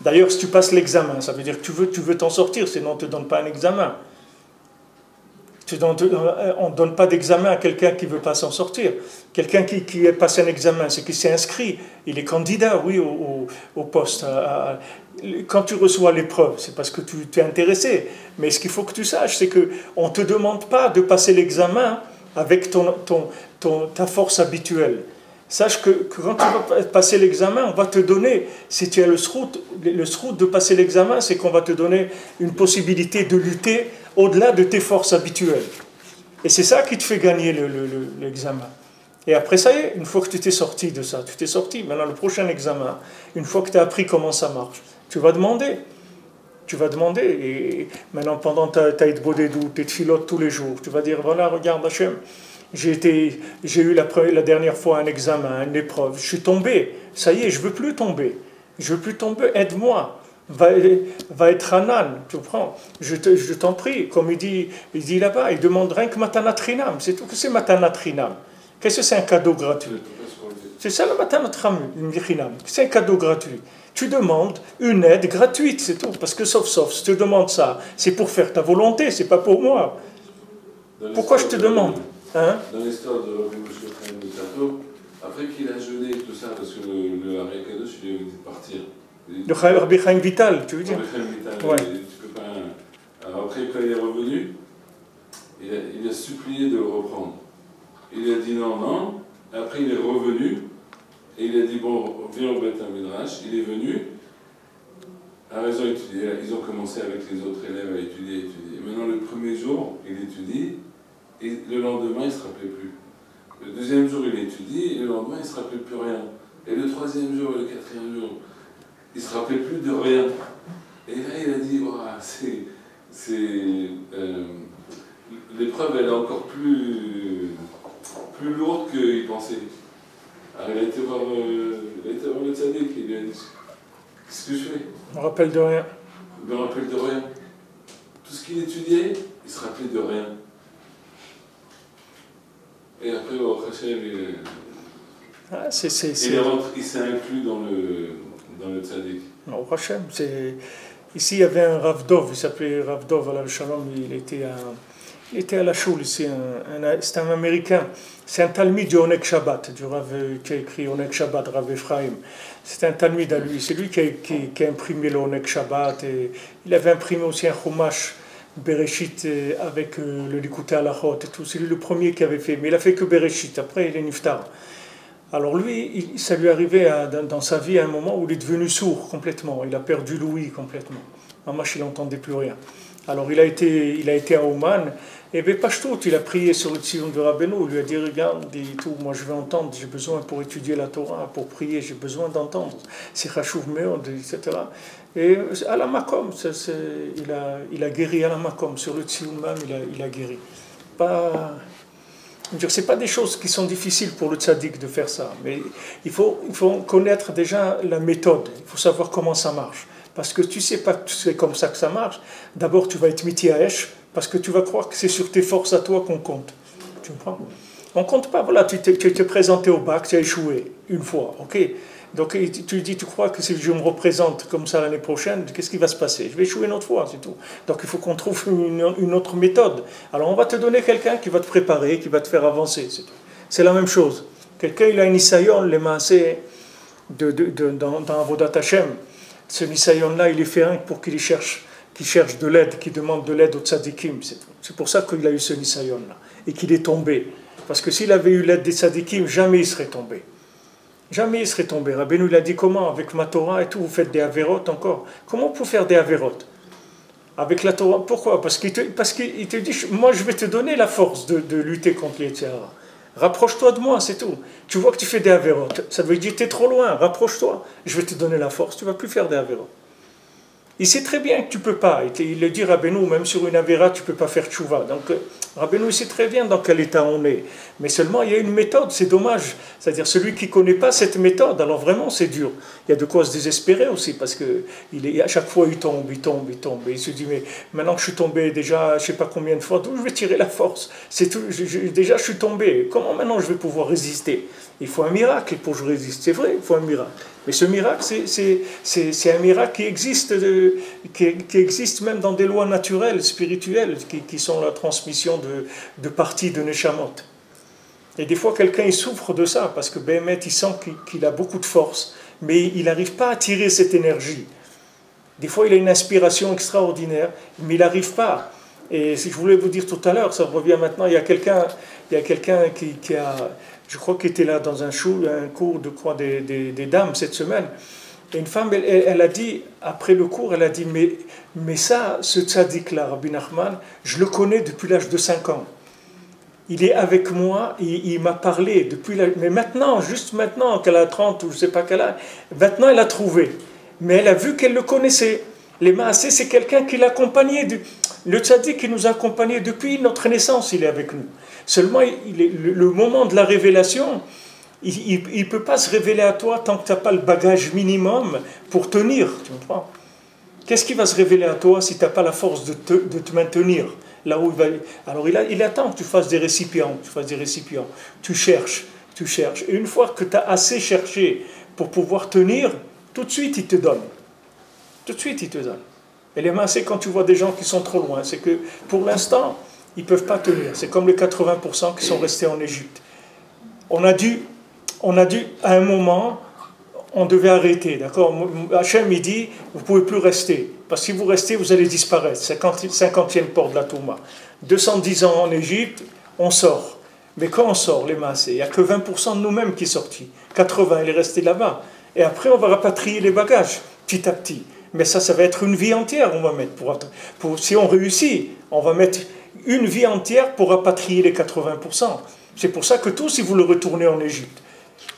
D'ailleurs, si tu passes l'examen, ça veut dire que tu veux t'en sortir, sinon on ne te donne pas un examen. On ne donne pas d'examen à quelqu'un qui ne veut pas s'en sortir. Quelqu'un qui a passé un examen, c'est qu'il s'est inscrit. Il est candidat, oui, au poste. Quand tu reçois l'épreuve, c'est parce que tu es intéressé. Mais ce qu'il faut que tu saches, c'est qu'on ne te demande pas de passer l'examen avec ta force habituelle. Sache que quand tu vas passer l'examen, on va te donner, si tu as le srout de passer l'examen, c'est qu'on va te donner une possibilité de lutter au-delà de tes forces habituelles. Et c'est ça qui te fait gagner l'examen. Et après ça y est, une fois que tu t'es sorti de ça, maintenant le prochain examen, une fois que tu as appris comment ça marche, tu vas demander. Et maintenant pendant ta Hitbodedut, tes tfilotes tous les jours, tu vas dire, voilà, regarde Hachem, j'ai eu la dernière fois un examen, une épreuve, je suis tombé, ça y est, je ne veux plus tomber, aide-moi. va être Hanan, tu comprends? Je t'en prie, comme il dit là-bas, il demande rien que Matanat Chinam, c'est tout. Qu'est-ce que c'est Matanat Chinam? Qu'est-ce que c'est un cadeau gratuit? C'est ça le Matanat Chinam, c'est un cadeau gratuit. Tu demandes une aide gratuite, c'est tout. Parce que sauf, si tu demandes ça, c'est pour faire ta volonté, c'est pas pour moi. Pourquoi je te demande? Dans l'histoire de Rabbi Moshe Chaim Luzzatto, après qu'il a jeûné et tout ça, parce que le Hari Kadosh, il lui a dit de partir. Le Rabbi Chaim Vital, tu veux dire? Rabbi Chaim Vital, ouais. Tu peux pas... Alors après, quand il est revenu, il a supplié de le reprendre. Il a dit non. Après, il est revenu. Et il a dit, bon, viens au Beth Midrash. Il est venu. À raison étudier. Ils ont commencé avec les autres élèves à étudier. Maintenant, le premier jour, il étudie. Et le lendemain, il ne se rappelait plus. Le deuxième jour, il étudie. Et le lendemain, il ne se rappelait plus rien. Et le troisième jour et le quatrième jour, il ne se rappelait plus de rien. Et là, il a dit, l'épreuve, elle est encore plus lourde qu'il pensait. Alors, il a été voir le tzaddik, il lui a dit, qu'est-ce que je fais? Je me rappelle de rien. Je me rappelle de rien. Tout ce qu'il étudiait, il se rappelait de rien. Et après, au Hachem, il s'est inclus dans le tzaddik. Au Hachem, ici il y avait un Rav Dov, il s'appelait Rav Dov Alav Shalom, il était à la choule ici, c'est un Américain, c'est un talmid du Onek Shabbat, du Rav qui a écrit Onek Shabbat, Rav Ephraim. C'est un talmid à lui, c'est lui qui a imprimé le Onek Shabbat, et il avait imprimé aussi un Chumash Bereshit avec le Likutei Halachot et tout, c'est lui le premier qui avait fait, mais il a fait que Bereshit, après il est niftar. Alors lui, ça lui est arrivé dans sa vie à un moment où il est devenu sourd complètement, il a perdu l'ouïe complètement, Mamash il n'entendait plus rien. Alors il a été à Oman, et Bepashtout, il a prié sur le Tzion de Rabbeinu, il lui a dit, regarde, moi je veux entendre, j'ai besoin pour étudier la Torah, pour prier, j'ai besoin d'entendre, c'est Chashuv Meod, etc. Et à la Makom, il a guéri à la Makom, sur le Tzion même, il a guéri. C'est pas des choses qui sont difficiles pour le tzaddik de faire ça, mais il faut connaître déjà la méthode, il faut savoir comment ça marche. Parce que tu sais pas que c'est comme ça que ça marche. D'abord, tu vas être mityaesh, parce que tu vas croire que c'est sur tes forces à toi qu'on compte. Tu comprends? On compte pas, voilà, tu t'es présenté au bac, tu as échoué une fois, ok? Donc tu dis, tu crois que si je me représente comme ça l'année prochaine, qu'est-ce qui va se passer? Je vais échouer une autre fois, c'est tout. Donc il faut qu'on trouve une autre méthode. Alors on va te donner quelqu'un qui va te préparer, qui va te faire avancer, c'est tout. C'est la même chose. Quelqu'un, il a un nisayon, les maaseh dans Avodat Hashem. Ce nisayon-là, il est fait rien pour qu'il cherche de l'aide, qu'il demande de l'aide au tzadikim. C'est pour ça qu'il a eu ce nisayon-là. Et qu'il est tombé. Parce que s'il avait eu l'aide des tzadikim, jamais il serait tombé. Jamais il serait tombé. Rabbeinu, il a dit comment? Avec ma Torah et tout, vous faites des avérotes encore. Comment vous faire des avérotes? Avec la Torah, pourquoi? Parce qu'il te dit, moi je vais te donner la force de lutter contre les Tziara. Rapproche-toi de moi, c'est tout. Tu vois que tu fais des avérotes. Ça veut dire que tu es trop loin, rapproche-toi. Je vais te donner la force, tu ne vas plus faire des avérotes. Il sait très bien que tu ne peux pas. Il le dit Rabbeinu, même sur une avéra, tu ne peux pas faire tchouva. Donc Rabbeinu, il sait très bien dans quel état on est. Mais seulement, il y a une méthode, c'est dommage. C'est-à-dire, celui qui ne connaît pas cette méthode, alors vraiment, c'est dur. Il y a de quoi se désespérer aussi, parce que à chaque fois, il tombe. Et il se dit, mais maintenant que je suis tombé déjà, je ne sais pas combien de fois, d'où je vais tirer la force? Déjà, je suis tombé. Comment maintenant je vais pouvoir résister? Il faut un miracle pour que je résiste. C'est vrai, il faut un miracle. Mais ce miracle, c'est un miracle qui existe même dans des lois naturelles, spirituelles, qui sont la transmission de parties de Neshamot. Et des fois, quelqu'un il souffre de ça, parce que Béhémet, il sent qu'il a beaucoup de force, mais il n'arrive pas à tirer cette énergie. Des fois, il a une inspiration extraordinaire, mais il n'arrive pas. Et si je voulais vous dire tout à l'heure, ça revient maintenant, il y a quelqu'un qui a... Je crois qu'il était là dans un cours des dames cette semaine. Et une femme, elle a dit, après le cours, elle a dit, mais ça, ce tzaddik-là, Rabbi Nachman, je le connais depuis l'âge de 5 ans. Il est avec moi, il m'a parlé depuis mais maintenant, juste maintenant, qu'elle a 30 ou je ne sais pas quelle âge, maintenant elle a trouvé. Mais elle a vu qu'elle le connaissait. Les Maaseh, c'est quelqu'un qui l'accompagnait. Le tzaddik qui nous a accompagnés depuis notre naissance, il est avec nous. Seulement, le moment de la révélation, il ne peut pas se révéler à toi tant que tu n'as pas le bagage minimum pour tenir. Tu comprends? Qu'est-ce qui va se révéler à toi si tu n'as pas la force de te maintenir là où il va? Alors il attend que tu fasses des récipients, tu cherches. Et une fois que tu as assez cherché pour pouvoir tenir, tout de suite il te donne. Et les massés, quand tu vois des gens qui sont trop loin, c'est que pour l'instant, ils ne peuvent pas tenir. C'est comme les 80% qui sont restés en Égypte. On a dû, à un moment, on devait arrêter, d'accord? Hachem, il dit, vous ne pouvez plus rester. Parce que si vous restez, vous allez disparaître. 50e port de la Touma. 210 ans en Égypte, on sort. Mais quand on sort, les massés, il n'y a que 20% de nous-mêmes qui sont sortis. 80, il est resté là-bas. Et après, on va rapatrier les bagages, petit à petit. Mais ça va être une vie entière, on va mettre. Si on réussit, on va mettre une vie entière pour rapatrier les 80%. C'est pour ça que tous, ils voulaient retourner en Égypte.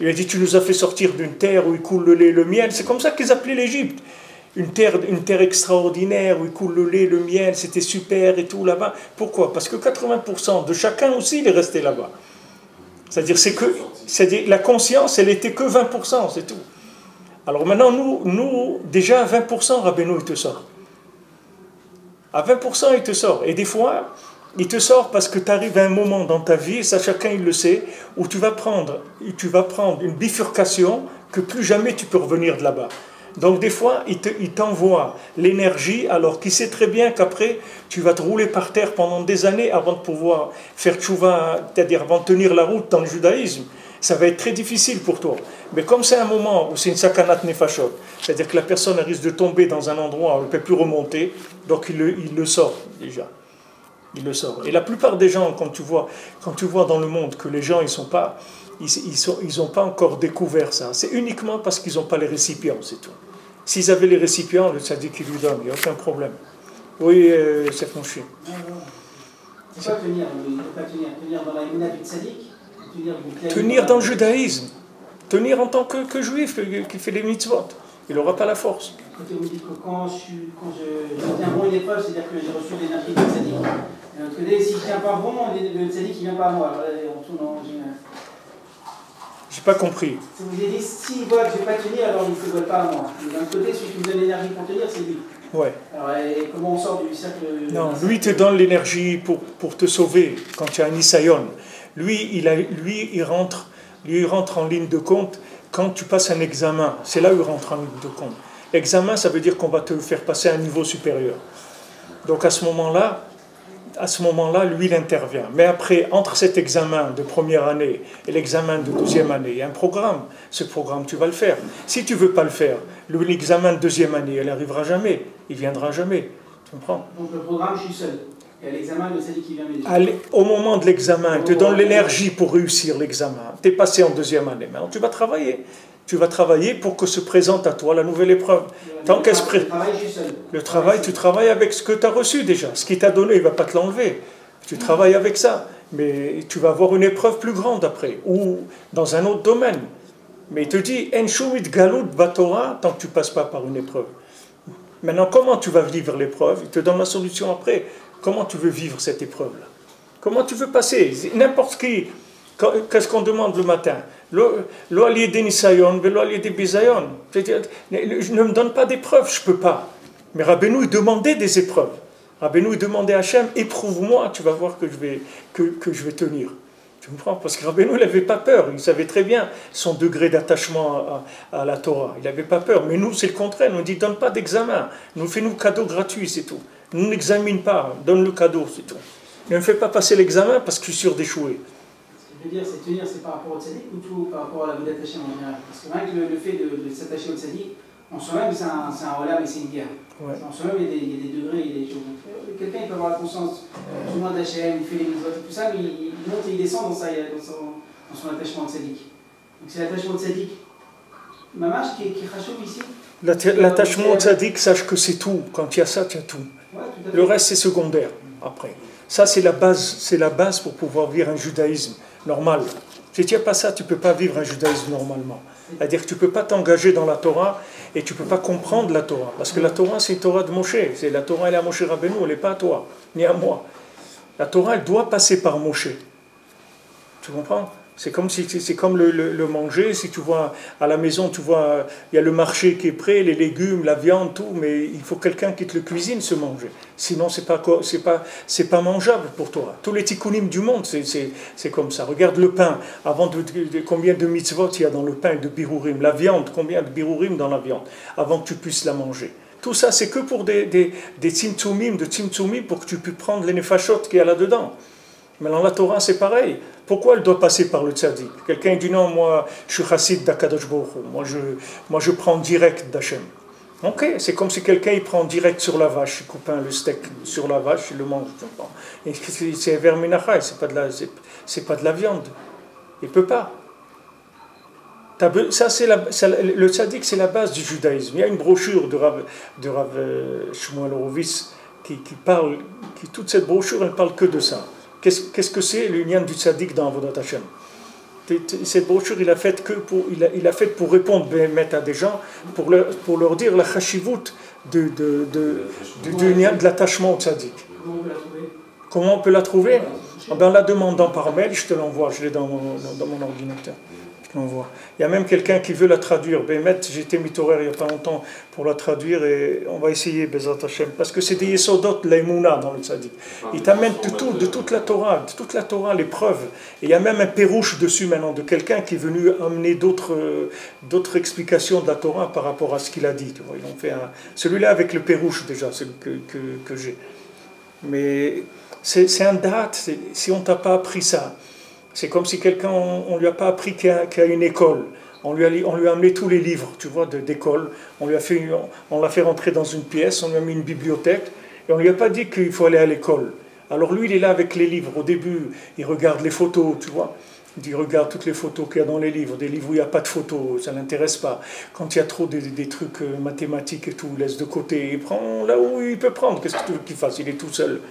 Il a dit, tu nous as fait sortir d'une terre où il coule le lait et le miel. C'est comme ça qu'ils appelaient l'Égypte. Une terre extraordinaire où il coule le lait, le miel, c'était super et tout là-bas. Pourquoi? Parce que 80% de chacun aussi, il est resté là-bas. C'est-à-dire la conscience, elle était que 20%, c'est tout. Alors maintenant, nous déjà à 20%, Rabbeinu, il te sort. À 20%, il te sort. Et des fois, il te sort parce que tu arrives à un moment dans ta vie, et ça chacun il le sait, où tu vas prendre une bifurcation que plus jamais tu peux revenir de là-bas. Donc des fois, il t'envoie l'énergie alors qu'il sait très bien qu'après, tu vas te rouler par terre pendant des années avant de pouvoir faire tchouva, c'est-à-dire avant de tenir la route dans le judaïsme. Ça va être très difficile pour toi. Mais comme c'est un moment où c'est une sakanat nefashot, c'est-à-dire que la personne risque de tomber dans un endroit où elle ne peut plus remonter, donc il le sort déjà. Il le sort. Et la plupart des gens, quand tu vois dans le monde que les gens ils n'ont pas encore découvert ça, c'est uniquement parce qu'ils n'ont pas les récipients, c'est tout. S'ils avaient les récipients, le tzaddik qui lui donne, il n'y a aucun problème. Oui, c'est mon chien. C'est quoi tenir? Il ne peut pas tenir dans la imuna du tzaddik? Tenir dans le judaïsme. Tenir en tant que juif qui fait les mitzvot. Il n'aura pas la force. Quand vous dites que quand je tiens bon une épreuve, c'est-à-dire que j'ai reçu l'énergie du tzaddik. Et l'autre côté, si je ne tiens pas bon, le tzaddik il ne vient pas à moi. Alors là, on tourne en général. J'ai pas compris. Vous avez dit, s'il voit que je ne vais pas tenir, alors il ne se voit pas à moi. Mais d'un côté, celui qui me donne l'énergie pour tenir, c'est lui. Ouais. Alors, et comment on sort du cercle? Non, lui te donne l'énergie pour te sauver quand tu as un isayon. Lui, il rentre en ligne de compte quand tu passes un examen. C'est là où il rentre en ligne de compte. L'examen, ça veut dire qu'on va te faire passer à un niveau supérieur. Donc à ce moment-là, lui, il intervient. Mais après, entre cet examen de première année et l'examen de deuxième année, il y a un programme. Ce programme, tu vas le faire. Si tu ne veux pas le faire, l'examen de deuxième année, il n'arrivera jamais. Il ne viendra jamais. Tu comprends? Donc le programme, je suis seul. Et à l'examen, le tzaddik qui vient m'aider. Au moment de l'examen, il te donne l'énergie pour réussir l'examen. Tu es passé en deuxième année. Maintenant, tu vas travailler. Tu vas travailler pour que se présente à toi la nouvelle épreuve. Tant qu'elle se présente. Le travail, tu travailles avec ce que tu as reçu déjà. Ce qu'il t'a donné, il ne va pas te l'enlever. Tu travailles avec ça. Mais tu vas avoir une épreuve plus grande après. Ou dans un autre domaine. Mais il te dit, En shumit galut batora, tant que tu ne passes pas par une épreuve. Maintenant, comment tu vas vivre l'épreuve? Il te donne la solution après. Comment tu veux vivre cette épreuve-là? Comment tu veux passer? N'importe qui. Qu'est-ce qu'on demande le matin? Lo allié des nisayon, lo allié des bisayon. C'est-à-dire, ne me donne pas d'épreuves, je ne peux pas. Mais Rabbeinu, il demandait des épreuves. Rabbeinu, il demandait à Hachem, éprouve-moi, tu vas voir que je vais tenir. Tu comprends? Parce que Rabbeinu, il n'avait pas peur. Il savait très bien son degré d'attachement à la Torah. Il n'avait pas peur. Mais nous, c'est le contraire. Nous dit, donne pas d'examen. Nous fais-nous cadeau gratuit, c'est tout. Nous n'examine pas. Donne le cadeau, c'est tout. Ne me fais pas passer l'examen parce que je suis sûr d'échouer. Ce que je veux dire, c'est tenir, c'est par rapport au tzaddik ou tout par rapport à la vie d'attaché en général? Parce que rien que le fait de s'attacher au tzaddik, en soi-même, c'est un olam et c'est une guerre. Ouais. En soi-même, il y a des degrés, il y a des choses. Quelqu'un peut avoir la conscience du moins d'Hachem, il fait les mitzvot et tout ça, mais il monte et il descend dans son attachement au tzaddik. Donc c'est l'attachement au tzaddik. Mamash qui est chachouf ici. L'attachement au tzaddik, sache que c'est tout. Quand il y a ça, tu as tout. Ouais, tout le reste, c'est secondaire après. Ça, c'est la base pour pouvoir vivre un judaïsme normal. Si tu n'as pas ça, tu ne peux pas vivre un judaïsme normalement. C'est-à-dire que tu ne peux pas t'engager dans la Torah et tu ne peux pas comprendre la Torah. Parce que la Torah, c'est une Torah de Moshe. La Torah, elle est à Moshe Rabbeinu, elle n'est pas à toi, ni à moi. La Torah, elle doit passer par Moshe. Tu comprends? C'est comme, c'est comme le manger, si tu vois à la maison, tu vois, il y a le marché qui est prêt, les légumes, la viande, tout, mais il faut quelqu'un qui te le cuisine, ce manger. Sinon, c'est pas mangeable pour toi. Tous les tikkunim du monde, c'est comme ça. Regarde le pain, combien de mitzvot il y a dans le pain de birurim, la viande, combien de birurim dans la viande, avant que tu puisses la manger. Tout ça, c'est que pour des tzimtzumim, pour que tu puisses prendre les nefashot qu'il y a là-dedans. Mais dans la Torah, c'est pareil. Pourquoi elle doit passer par le tzaddik? Quelqu'un dit non, moi, je suis chassid d'Akadosh Baruch Hu. Moi, je prends direct d'Hachem. Ok, c'est comme si quelqu'un il prend direct sur la vache, il coupe le steak sur la vache, il le mange. Et c'est verminachai, c'est pas de la viande. Il peut pas. Ça, le tzaddik, c'est la base du judaïsme. Il y a une brochure de Rav Shmuel Horowitz qui parle, toute cette brochure, elle parle que de ça. Qu'est-ce que c'est l'union du tzaddik dans Avodat Hashem? Cette brochure, il a faite pour répondre à des gens, pour leur dire la chashivut de l'attachement au tzaddik. Comment on peut la trouver? En la demandant par mail, je te l'envoie, je l'ai dans mon ordinateur. Il y a même quelqu'un qui veut la traduire. J'ai été mitorer il n'y a pas longtemps pour la traduire et on va essayer, Bezat Hashem, parce que c'est des yesodot, l'aïmouna dans le tzaddik. Il t'amène de toute la Torah, les preuves. Et il y a même un pérouche dessus maintenant de quelqu'un qui est venu amener d'autres explications de la Torah par rapport à ce qu'il a dit. Tu vois, ils ont fait celui-là avec le pérouche déjà, celui que j'ai. Mais c'est un date, si on ne t'a pas appris ça. C'est comme si quelqu'un, on ne lui a pas appris qu'il y a une école. On lui a amené tous les livres, tu vois, d'école. On l'a fait rentrer dans une pièce, on lui a mis une bibliothèque, et on ne lui a pas dit qu'il faut aller à l'école. Alors lui, il est là avec les livres. Au début, il regarde les photos, tu vois. Il regarde toutes les photos qu'il y a dans les livres. Des livres où il n'y a pas de photos, ça ne l'intéresse pas. Quand il y a trop des trucs mathématiques et tout, il laisse de côté. Il prend là où il peut prendre. Qu'est-ce que tu veux qu'il fasse? Il est tout seul.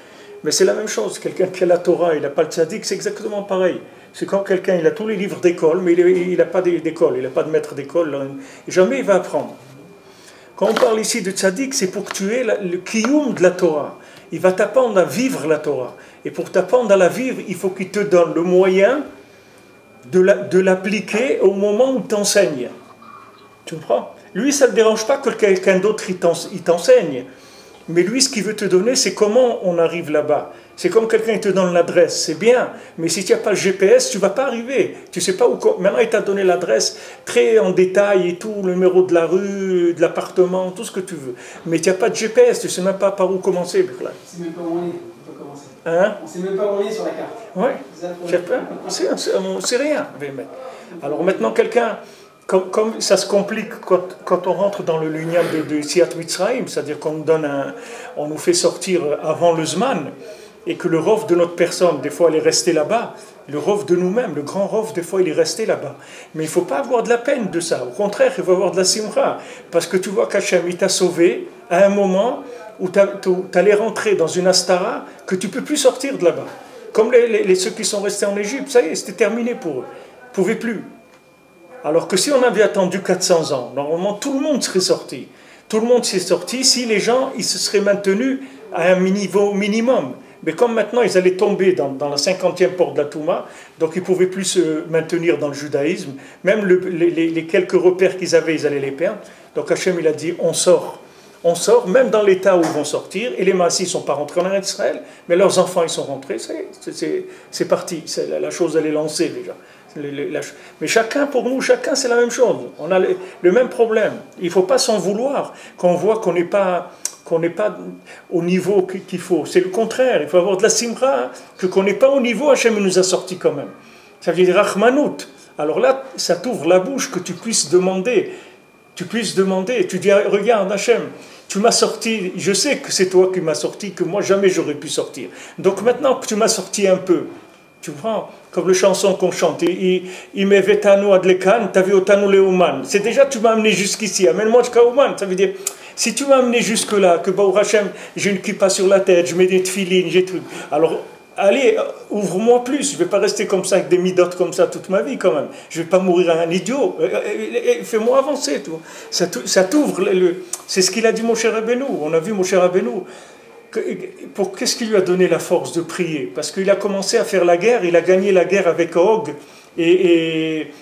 Mais c'est la même chose. Quelqu'un qui a la Torah, il n'a pas le tzaddik, c'est exactement pareil. C'est quand quelqu'un, il a tous les livres d'école, mais il n'a pas d'école, il n'a pas de maître d'école, jamais il va apprendre. Quand on parle ici de tzaddik, c'est pour que tu aies le kiyum de la Torah. Il va t'apprendre à vivre la Torah. Et pour t'apprendre à la vivre, il faut qu'il te donne le moyen de l'appliquer au moment où tu t'enseignes. Tu comprends? Lui, ça ne te dérange pas que quelqu'un d'autre il t'enseigne. Mais lui, ce qu'il veut te donner, c'est comment on arrive là-bas. C'est comme quelqu'un qui te donne l'adresse, c'est bien. Mais si tu n'as pas le GPS, tu ne vas pas arriver. Tu ne sais pas où... Maintenant, il t'a donné l'adresse très en détail et tout, le numéro de la rue, de l'appartement, tout ce que tu veux. Mais tu n'as pas de GPS, tu ne sais même pas par où commencer. On ne sait même pas où on est, on peut commencer. Hein? On ne sait même pas où on est sur la carte. Oui, c'est rien. Alors maintenant, quelqu'un... Comme ça se complique quand on rentre dans le lien de Siat Mitzrayim, c'est-à-dire qu'on nous fait sortir avant le Zman, et que le rov de notre personne, des fois, elle est restée là-bas. Le rov de nous-mêmes, le grand rov, des fois, il est resté là-bas. Mais il ne faut pas avoir de la peine de ça. Au contraire, il faut avoir de la simra. Parce que tu vois qu'Hachem, il t'a sauvé à un moment où tu allais rentrer dans une astara que tu ne peux plus sortir de là-bas. Comme ceux qui sont restés en Égypte, ça y est, c'était terminé pour eux. Ils ne pouvaient plus. Alors que si on avait attendu 400 ans, normalement tout le monde serait sorti. Tout le monde s'est sorti si les gens ils se seraient maintenus à un niveau minimum. Mais comme maintenant ils allaient tomber dans la 50e porte de la Touma, donc ils ne pouvaient plus se maintenir dans le judaïsme, même les quelques repères qu'ils avaient, ils allaient les perdre. Donc Hachem il a dit on sort, même dans l'état où ils vont sortir, et les Maassis ne sont pas rentrés en Israël, mais leurs enfants ils sont rentrés, c'est parti, la chose elle est lancée déjà. Mais pour nous, chacun c'est la même chose. On a le même problème. Il ne faut pas s'en vouloir quand on voit qu'on n'est pas au niveau qu'il faut. C'est le contraire. Il faut avoir de la simra, qu'on n'est pas au niveau, Hachem nous a sortis quand même. Ça veut dire rachmanout. Alors là, ça t'ouvre la bouche que tu puisses demander. Tu dis, regarde Hachem, tu m'as sorti, je sais que c'est toi qui m'as sorti, que moi jamais j'aurais pu sortir. Donc maintenant que tu m'as sorti un peu, tu vois, comme le chanson qu'on chante, Imevetanu adlekan, taviotanu leuman. C'est déjà, tu m'as amené jusqu'ici, amène-moi jusqu'à Ouman. Ça veut dire, si tu m'as amené jusque-là, que Baruch Hashem, j'ai une kippa sur la tête, je mets des tefilines, j'ai tout. Alors, allez, ouvre-moi plus. Je ne vais pas rester comme ça, avec des midotes comme ça toute ma vie, quand même. Je ne vais pas mourir un idiot. Fais-moi avancer, tu vois. Ça t'ouvre. C'est ce qu'il a dit, mon cher Rabbeinu. On a vu, mon cher Rabbeinu. Qu'est-ce qui lui a donné la force de prier? Parce qu'il a commencé à faire la guerre, il a gagné la guerre avec Og, et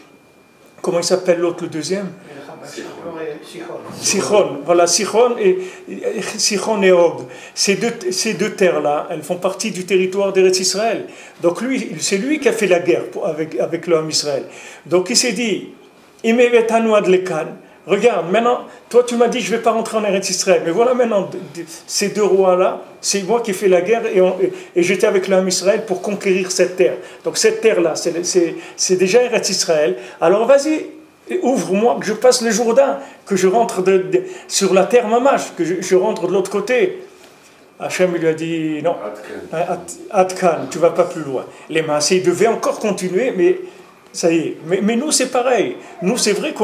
comment il s'appelle l'autre, le deuxième? Sichon, voilà, Sichon et Og. Ces deux terres-là, elles font partie du territoire d'Eretz Israël. Donc c'est lui qui a fait la guerre avec l'homme Israël. Donc il s'est dit, regarde, maintenant, toi tu m'as dit je ne vais pas rentrer en Eretz Israël, mais voilà maintenant, ces deux rois-là, c'est moi qui ai fait la guerre et j'étais avec l'homme Israël pour conquérir cette terre. Donc cette terre-là, c'est déjà Eretz Israël. Alors vas-y, ouvre-moi, que je passe le Jourdain, que je rentre sur la terre mamash, que je rentre de l'autre côté. Hachem lui a dit non, Adkan, tu ne vas pas plus loin. Les Maasés devaient encore continuer, mais ça y est. Mais nous, c'est pareil. Nous, c'est vrai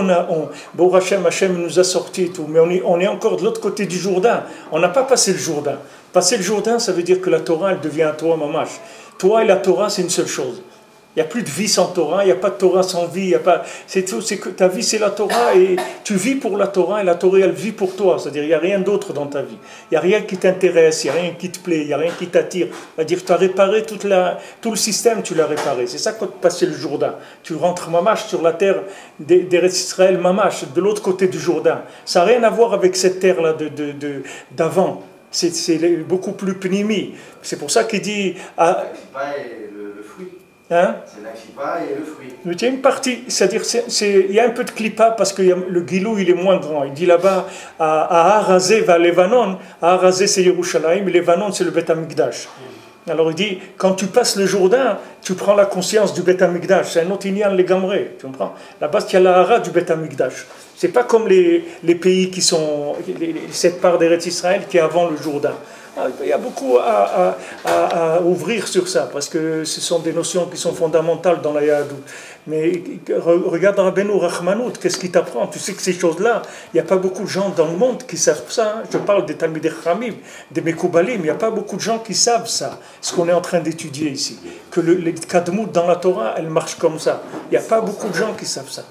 bon, Hachem nous a sortis et tout, mais on est encore de l'autre côté du Jourdain. On n'a pas passé le Jourdain. Passer le Jourdain, ça veut dire que la Torah, elle devient un Torah mamash. Toi et la Torah, c'est une seule chose. Il n'y a plus de vie sans Torah, il n'y a pas de Torah sans vie. C'est tout, c'est que ta vie c'est la Torah et tu vis pour la Torah et la Torah elle vit pour toi. C'est-à-dire il n'y a rien d'autre dans ta vie. Il n'y a rien qui t'intéresse, il n'y a rien qui te plaît, il n'y a rien qui t'attire. C'est-à-dire tu as réparé tout le système, tu l'as réparé. C'est ça quand tu passes le Jourdain. Tu rentres mamash sur la terre d'Eretz Israël mamash, de l'autre côté du Jourdain. Ça n'a rien à voir avec cette terre-là d'avant. C'est beaucoup plus pnimi. C'est pour ça qu'il dit... Hein? C'est la clipa et le fruit. Il y a une partie, c'est-à-dire il y a un peu de clipa parce que le guilou il est moins grand. Il dit là-bas à Harazé va Levanon, Harazé c'est Yerushalayim, Levanon c'est le Beth Amikdash. Alors il dit quand tu passes le Jourdain, tu prends la conscience du Beth Amikdash. C'est un autre inyan les gamré, tu comprends? Là-bas il y a la hara du Beth Amikdash. C'est pas comme les pays qui sont cette part d'Eretz Israël qui est avant le Jourdain. Il y a beaucoup à ouvrir sur ça, parce que ce sont des notions qui sont fondamentales dans la Yahadut. Mais regarde Rabbeinu Rachmanout, qu'est-ce qu'il t'apprend? Tu sais que ces choses-là, il n'y a pas beaucoup de gens dans le monde qui savent ça. Je parle des Talmidei Chachamim, des Mekoubalim, il n'y a pas beaucoup de gens qui savent ça, ce qu'on est en train d'étudier ici. Que les Kadmout dans la Torah, elle marche comme ça. Il n'y a pas beaucoup de gens qui savent ça.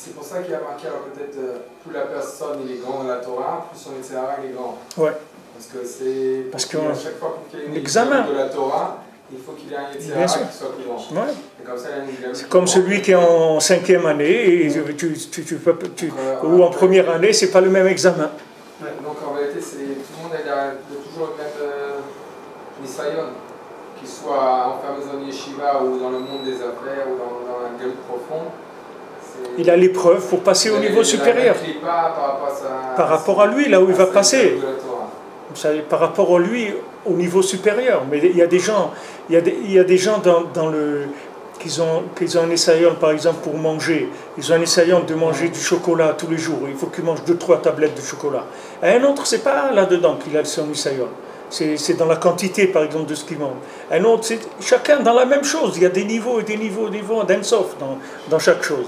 C'est pour ça qu'il y a marqué, alors peut-être, plus la personne il est grand dans la Torah, plus son Yetzirah il est grand. Ouais. Parce que à chaque fois qu'il y ait une examen de la Torah, il faut qu'il ait un Yetzirah qui soit plus grand. Ouais. Et comme ça, c'est comme celui qui est en 5e année, et ou en première année, c'est pas le même examen. Ouais. Donc en réalité, tout le monde a toujours le même Nisayon, qu'il soit enfermé dans une yeshiva ou dans le monde des affaires ou dans un galut profond. Il a l'épreuve pour passer au niveau supérieur. Par rapport à lui, là où il va passer. Par rapport à lui, au niveau supérieur. Mais il y a des gens, qui ont un essayon, par exemple, pour manger. Ils ont un essayon de manger du chocolat tous les jours. Il faut qu'ils mangent 2-3 tablettes de chocolat. Et un autre, c'est pas là-dedans qu'il a son essayon. C'est dans la quantité, par exemple, de ce qu'il mange. Un autre, c'est chacun dans la même chose. Il y a des niveaux et des niveaux d'ensof dans chaque chose.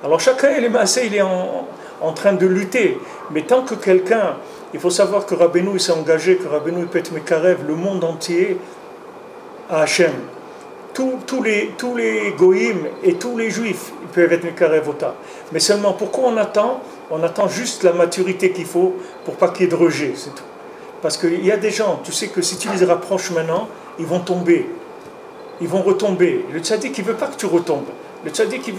Alors chacun, il est en train de lutter. Mais tant que quelqu'un, il faut savoir que Rabbeinu s'est engagé, que Rabbeinu peut être Mekarev, le monde entier à Hachem. Tous les goïms et tous les juifs, ils peuvent être Mekarev Ota. Mais seulement, pourquoi on attend? On attend juste la maturité qu'il faut pour pas qu'il y ait de rejet, c'est tout. Parce qu'il y a des gens, tu sais que si tu les rapproches maintenant, ils vont tomber. Ils vont retomber. Le tzaddik, il ne veut pas que tu retombes. Le tzaddik, il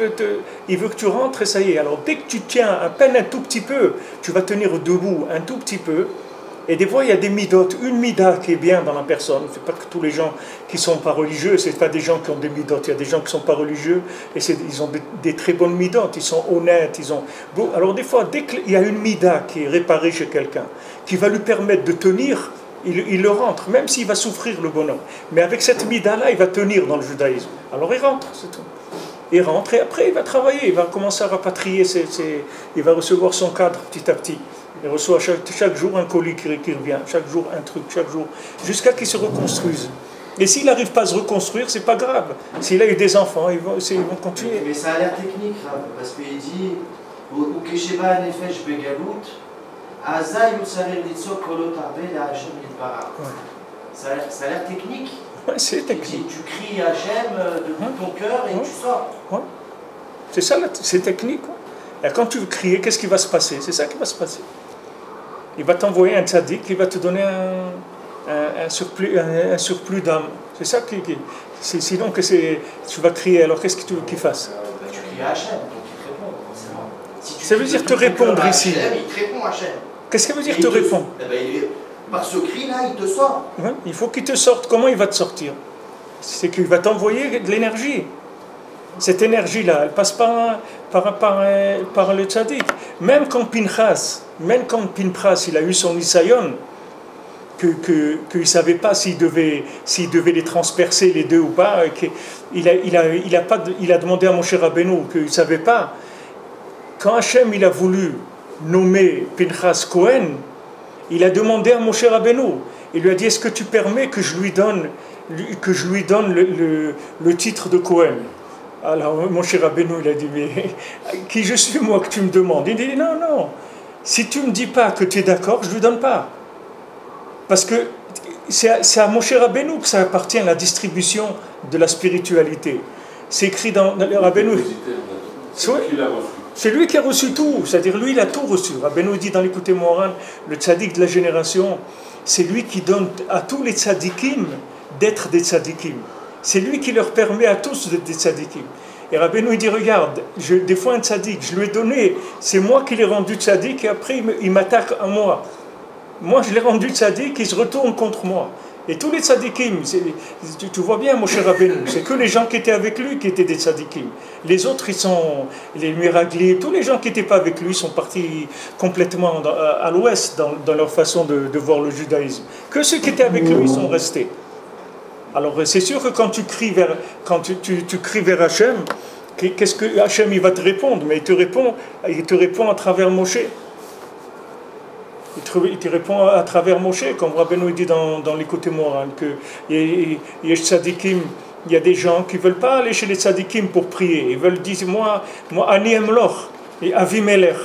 veut que tu rentres et ça y est. Alors dès que tu tiens à peine un tout petit peu, tu vas tenir debout un tout petit peu. Et des fois, il y a des midot. Une mida qui est bien dans la personne. Ce n'est pas que tous les gens qui ne sont pas religieux, ce n'est pas des gens qui ont des midot. Il y a des gens qui ne sont pas religieux et ils ont des très bonnes midot. Ils sont honnêtes. Alors des fois, dès qu'il y a une mida qui est réparée chez quelqu'un, qui va lui permettre de tenir, il le rentre, même s'il va souffrir le bonhomme. Mais avec cette mida-là, il va tenir dans le judaïsme. Alors il rentre, c'est tout. Il rentre et après il va travailler, il va commencer à rapatrier, il va recevoir son cadre petit à petit. Il reçoit chaque jour un colis qui revient, chaque jour un truc, chaque jour, jusqu'à qu'il se reconstruise. Et s'il n'arrive pas à se reconstruire, c'est pas grave. S'il a eu des enfants, ils vont continuer. Mais ça a l'air technique, parce qu'il dit ou Kesheba Nefesh Begalut, Aza Yutsarer Litzok Kolot Arbe la Hachem Yitbarach. Ça a l'air technique. Ouais, c'est technique. Tu cries Hachem de tout ton cœur et tu sors. Ouais. C'est ça, c'est technique. Ouais. Et quand tu veux crier, qu'est-ce qui va se passer? C'est ça qui va se passer. Il va t'envoyer un tzaddik, il va te donner un surplus d'âme. C'est ça sinon que tu vas crier, alors qu'est-ce que tu veux qu'il fasse? Tu cries à Hachem, donc il te répond, forcément. Si tu Ça veut dire te répondre ici. Il te répond, Hachem. Qu'est-ce que ça veut dire te répondre? Par ce cri-là, il te sort. Ouais, il faut qu'il te sorte. Comment il va te sortir? C'est qu'il va t'envoyer de l'énergie. Cette énergie-là, elle passe par le tzaddik. Même quand Pinchas, il a eu son Isayon, qu'il ne savait pas s'il devait les transpercer les deux ou pas, il a demandé à Moshe Rabbeinu qu'il ne savait pas. Quand Hachem il a voulu nommer Pinchas Cohen, il a demandé à Moshe Rabbeinu, il lui a dit, est-ce que tu permets que je lui donne le titre de Cohen? Alors Moshe Rabbeinu il a dit, mais qui je suis moi que tu me demandes? Il dit, non, si tu ne me dis pas que tu es d'accord, je ne lui donne pas. Parce que c'est à Moshe Rabbeinu que ça appartient, la distribution de la spiritualité. C'est écrit dans le Rabbeinu. C'est lui qui a reçu tout, c'est-à-dire lui il a tout reçu. Rabbeinu dit dans l'Écoutez Moran, le tzaddik de la génération, c'est lui qui donne à tous les tzaddikim d'être des tzaddikim. C'est lui qui leur permet à tous d'être des tzaddikim. Et Rabbeinu il dit, regarde, des fois un tzaddik, je lui ai donné, c'est moi qui l'ai rendu tzaddik et après il m'attaque à moi. Moi je l'ai rendu tzaddik, il se retourne contre moi. Et tous les tzadikim, tu vois bien, Moshe Rabbeinu, c'est que les gens qui étaient avec lui qui étaient des tzadikim. Les autres, ils sont les miragliers, tous les gens qui n'étaient pas avec lui sont partis complètement à l'ouest dans leur façon de voir le judaïsme. Que ceux qui étaient avec lui sont restés. Alors c'est sûr que quand tu cries vers Hachem, qu'est-ce que Hachem il va te répondre? Mais il te répond à travers Moshe. Il te répond à travers Moshe, comme Rabbeinu dit dans l'Écoutez Moran, il y a des gens qui ne veulent pas aller chez les tzadikim pour prier. Ils veulent dire, moi Ani Emloch, et Avimelech,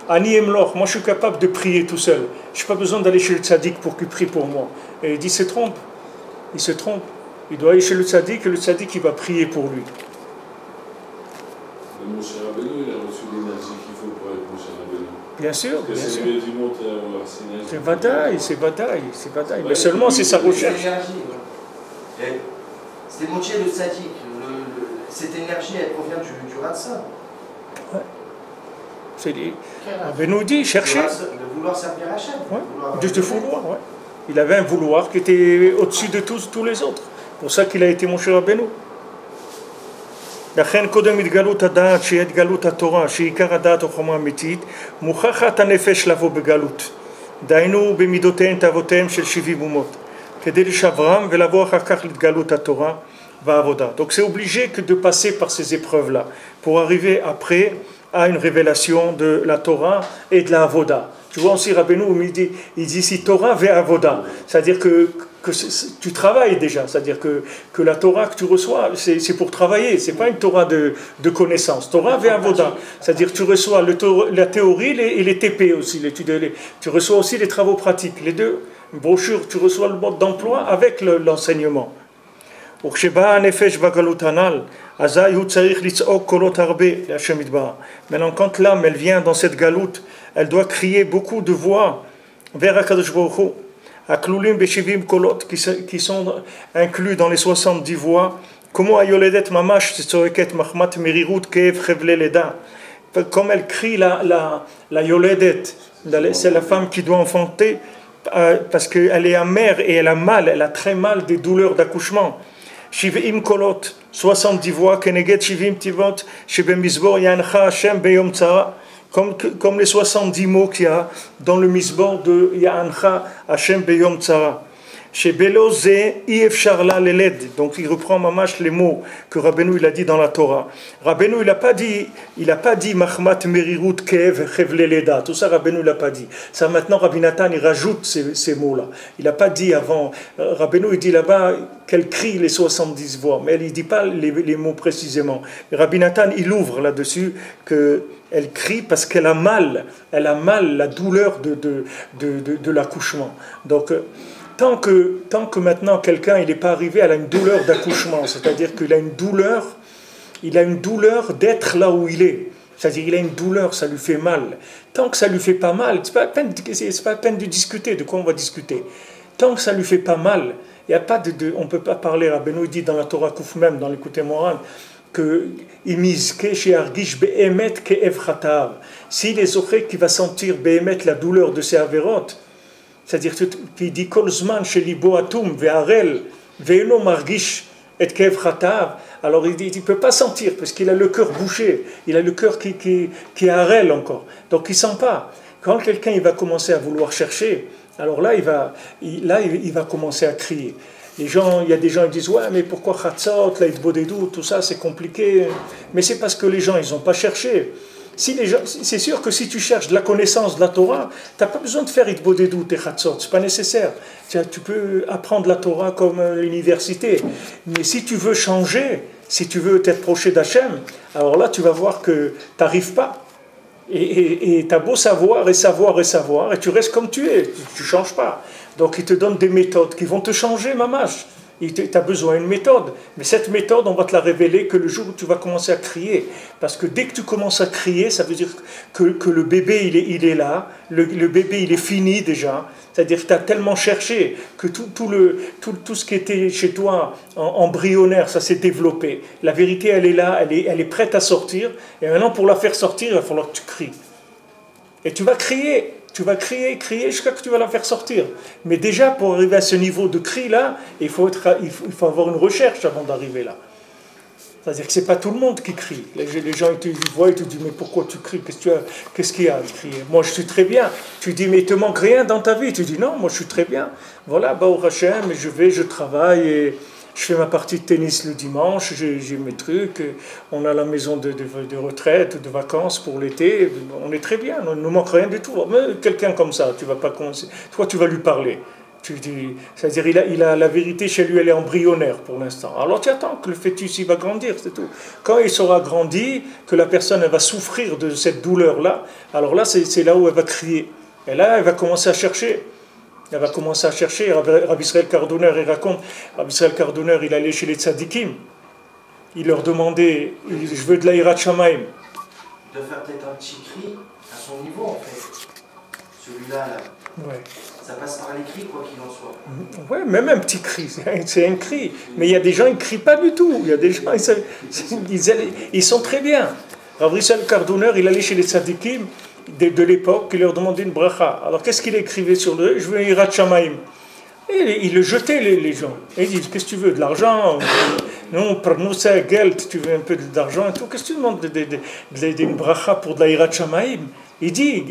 Ani Emloch, moi je suis capable de prier tout seul. Je n'ai pas besoin d'aller chez le tzadik pour qu'il prie pour moi. Et il se trompe. Il doit aller chez le tzadik et le tzadik il va prier pour lui. Moshe Rabbeinu, il a reçu l'énergie qu'il faut pour être Moshe Rabbeinu. Bien sûr, bien sûr. C'est bataille. Mais seulement c'est sa recherche. C'est Moshe le tzaddik. Cette énergie, elle provient du Ratsa. Ouais. Rabbeinu dit, chercher. De vouloir servir Hachem. Ouais. De vouloir, ouais. Il avait un vouloir qui était au-dessus de tous les autres. C'est pour ça qu'il a été Moshe Rabbeinu. לכן קודם התגלות הדעת שהיא התגלות התורה שעיקר הדעת או חוכמה אמיתית מוכרחת הנפש לבוא בגלות דהיינו במידותיהן תאוותיהן של 70 אומות כדי לשברם ולבוא אחר כך להתגלות התורה והעבודה. Donc c'est obligé que de passer par ces épreuves là pour arriver après à une révélation de la Torah et de la Avoda. Tu vois aussi Rabbeinu il dit si Torah ve Avoda, c'est-à-dire que tu travailles déjà, c'est-à-dire que la Torah que tu reçois, c'est pour travailler, c'est pas une Torah de connaissance. Torah ve Avoda, c'est-à-dire que tu reçois la théorie et les TP aussi, tu reçois aussi les travaux pratiques, les deux brochures, tu reçois le mode d'emploi avec l'enseignement. Maintenant, quand l'âme elle vient dans cette galoute, elle doit crier beaucoup de voix vers Akadosh Baruch Hu, Aklulim beshivim kolot, qui sont inclus dans les 70 voix. Comment ayoledet mamash tzoeket mahmat merirut keev chevle leda. Comme elle crie la yoledet, c'est la femme qui doit enfanter parce qu'elle est amère et elle a mal, elle a très mal des douleurs d'accouchement. Shivim kolot, 70 voix, keneget shivim tivot, shebemizbor yancha Hashem beyom tzara. Comme les 70 mots qu'il y a dans le misbor de Ya'ancha Hashem Beyom Tzara. Chez Belo Ze Ifshar La Leled. Donc il reprend mamash les mots que Rabbeinu il a dit dans la Torah. Rabbeinu il a pas dit Mahmat Merirut Kev Chevle Leda. Tout ça Rabbeinu il l'a pas dit. Ça maintenant Rabbi Nathan il rajoute ces mots-là. Il n'a pas dit avant. Rabbeinu il dit là-bas qu'elle crie les 70 voix, mais il dit pas les mots précisément. Rabbi Nathan il ouvre là-dessus que elle crie parce qu'elle a mal, la douleur de l'accouchement. Donc, tant que maintenant quelqu'un il n'est pas arrivé, elle a une douleur d'accouchement, c'est-à-dire qu'il a une douleur d'être là où il est. C'est-à-dire qu'il a une douleur, ça lui fait mal. Tant que ça lui fait pas mal, c'est pas la peine de discuter. De quoi on va discuter? Tant que ça lui fait pas mal, Il y a pas on ne peut pas parler, Rabbeinu dit dans la Torah Kouf même, dans l'écouté moral, que si les oreilles qui va sentir Behemet la douleur de ses avérotes, c'est-à-dire qu'il dit Kol Zman Shelibo Atum Ve'arel Ve'eno Margish et Kev Khatav, alors il ne peut pas sentir parce qu'il a le cœur bouché, il a le cœur qui est arel encore, donc il ne sent pas. Quand quelqu'un il va commencer à vouloir chercher, alors là il va commencer à crier. Il y a des gens qui disent ouais mais pourquoi Chatzot, la Hitbodedut, tout ça c'est compliqué, mais c'est parce que les gens ils n'ont pas cherché. C'est sûr que si tu cherches de la connaissance de la Torah, tu n'as pas besoin de faire Hitbodedut et Chatzot, c'est pas nécessaire. Tu peux apprendre la Torah comme l'université, mais si tu veux changer, si tu veux t'approcher d'Hachem, alors là tu vas voir que tu n'arrives pas. Et tu as beau savoir, et tu restes comme tu es, tu ne changes pas. Donc il te donne des méthodes qui vont te changer, mamache. Tu as besoin d'une méthode. Mais cette méthode, on va te la révéler que le jour où tu vas commencer à crier. Parce que dès que tu commences à crier, ça veut dire que le bébé, il est là. Le bébé, il est fini déjà. C'est-à-dire que tu as tellement cherché que tout ce qui était chez toi embryonnaire, ça s'est développé. La vérité, elle est là, elle est prête à sortir. Et maintenant, pour la faire sortir, il va falloir que tu cries. Et tu vas crier. Tu vas crier jusqu'à ce que tu vas la faire sortir. Mais déjà, pour arriver à ce niveau de cri-là, il faut avoir une recherche avant d'arriver là. C'est-à-dire que ce n'est pas tout le monde qui crie. Les gens ils te voient et te disent « Mais pourquoi tu cries ? Qu'est-ce qu'il y a à crier ? Moi, je suis très bien. » Tu dis « Mais il ne te manque rien dans ta vie ?» Tu dis « Non, moi, je suis très bien. Voilà, Baruch Hashem, je travaille et je fais ma partie de tennis le dimanche, j'ai mes trucs, on a la maison de retraite, de vacances pour l'été, on est très bien, on ne nous manque rien du tout. » Mais quelqu'un comme ça, tu vas pas commencer. Toi, tu vas lui parler. C'est-à-dire, il a la vérité chez lui, elle est embryonnaire pour l'instant. Alors tu attends que le fœtus il va grandir, c'est tout. Quand il sera grandi, que la personne elle va souffrir de cette douleur-là, alors là, c'est là où elle va crier. Et là, elle va commencer à chercher. Elle va commencer à chercher. Rabbi Israël Cardonner, il raconte, Rabbi Israël Cardonner, il allait chez les tzadikim. Il leur demandait, je veux de la Hirat Shamaim. De faire peut-être un petit cri à son niveau, en fait. Celui-là, là. Ouais. Ça passe par les cris, quoi qu'il en soit. Oui, même un petit cri, c'est un cri. Mais il y a des gens, ils ne crient pas du tout. Il y a des gens, ils sont très bien. Rabbi Israël Cardonner, il allait chez les tzadikim de l'époque, il leur demandait une bracha. Alors qu'est-ce qu'il écrivait sur le « Je veux un Hirat Shamaim ». Et il le jetait, les gens. Et il dit « Qu'est-ce que tu veux, de l'argent ? Non, pour nous, c'est geld, tu veux un peu d'argent et tout. Qu'est-ce que tu demandes d'une bracha pour de la Hirat Shamaim ?» Il dit,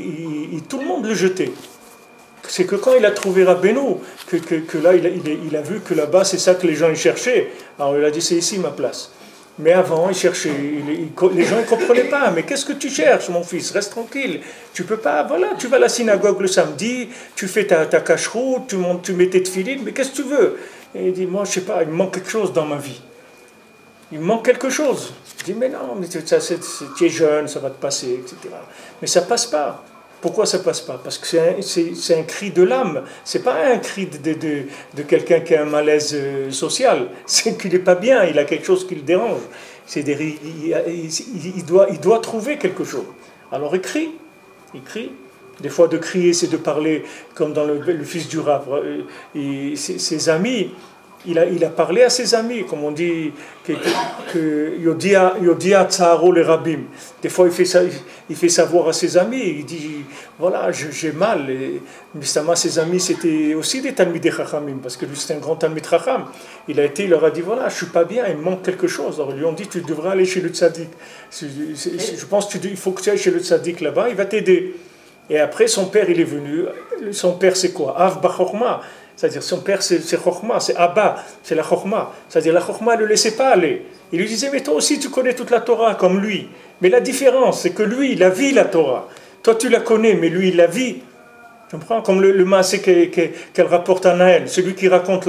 tout le monde le jetait. C'est que quand il a trouvé Rabbeinu, que là, il a vu que là-bas, c'est ça que les gens y cherchaient. Alors il a dit, c'est ici ma place. Mais avant, il cherchait, les gens ne comprenaient pas. Mais qu'est-ce que tu cherches, mon fils? Reste tranquille. Tu peux pas, voilà, tu vas à la synagogue le samedi, tu fais ta cache-route, tu mets tes tefilines, mais qu'est-ce que tu veux? Et il dit, moi, je sais pas, il me manque quelque chose dans ma vie. Il me manque quelque chose. Je dis, mais non, mais tu es jeune, ça va te passer, etc. Mais ça passe pas. Pourquoi ça passe pas? Parce que c'est un cri de l'âme. C'est pas un cri de quelqu'un qui a un malaise social. C'est qu'il n'est pas bien, il a quelque chose qui le dérange. Il doit trouver quelque chose. Alors il crie. Des fois de crier, c'est de parler comme dans le fils du Rav. Ses amis, il a parlé à ses amis, comme on dit, que Yodia Tsaharo le Rabim. Des fois, il fait savoir à ses amis, il dit, voilà, j'ai mal. Mais ses amis, c'était aussi des Talmidei Chachamim, parce que lui, c'était un grand Talmid Chacham. Il leur a dit, voilà, je ne suis pas bien, il me manque quelque chose. Alors, ils lui ont dit, tu devrais aller chez le tzaddik. Je pense qu'il faut que tu ailles chez le tzaddik là-bas, il va t'aider. Et après, son père, il est venu. Son père, c'est quoi? Av Bachorma. C'est-à-dire, son père, c'est Chokhma, c'est Abba, c'est la Chokhma. C'est-à-dire, la Chokhma ne le laissait pas aller. Il lui disait, mais toi aussi, tu connais toute la Torah, comme lui. Mais la différence, c'est que lui, il a vu la Torah. Toi, tu la connais, mais lui, il la vit. Tu comprends? Comme le maasé qu'elle rapporte à Naël, celui qui raconte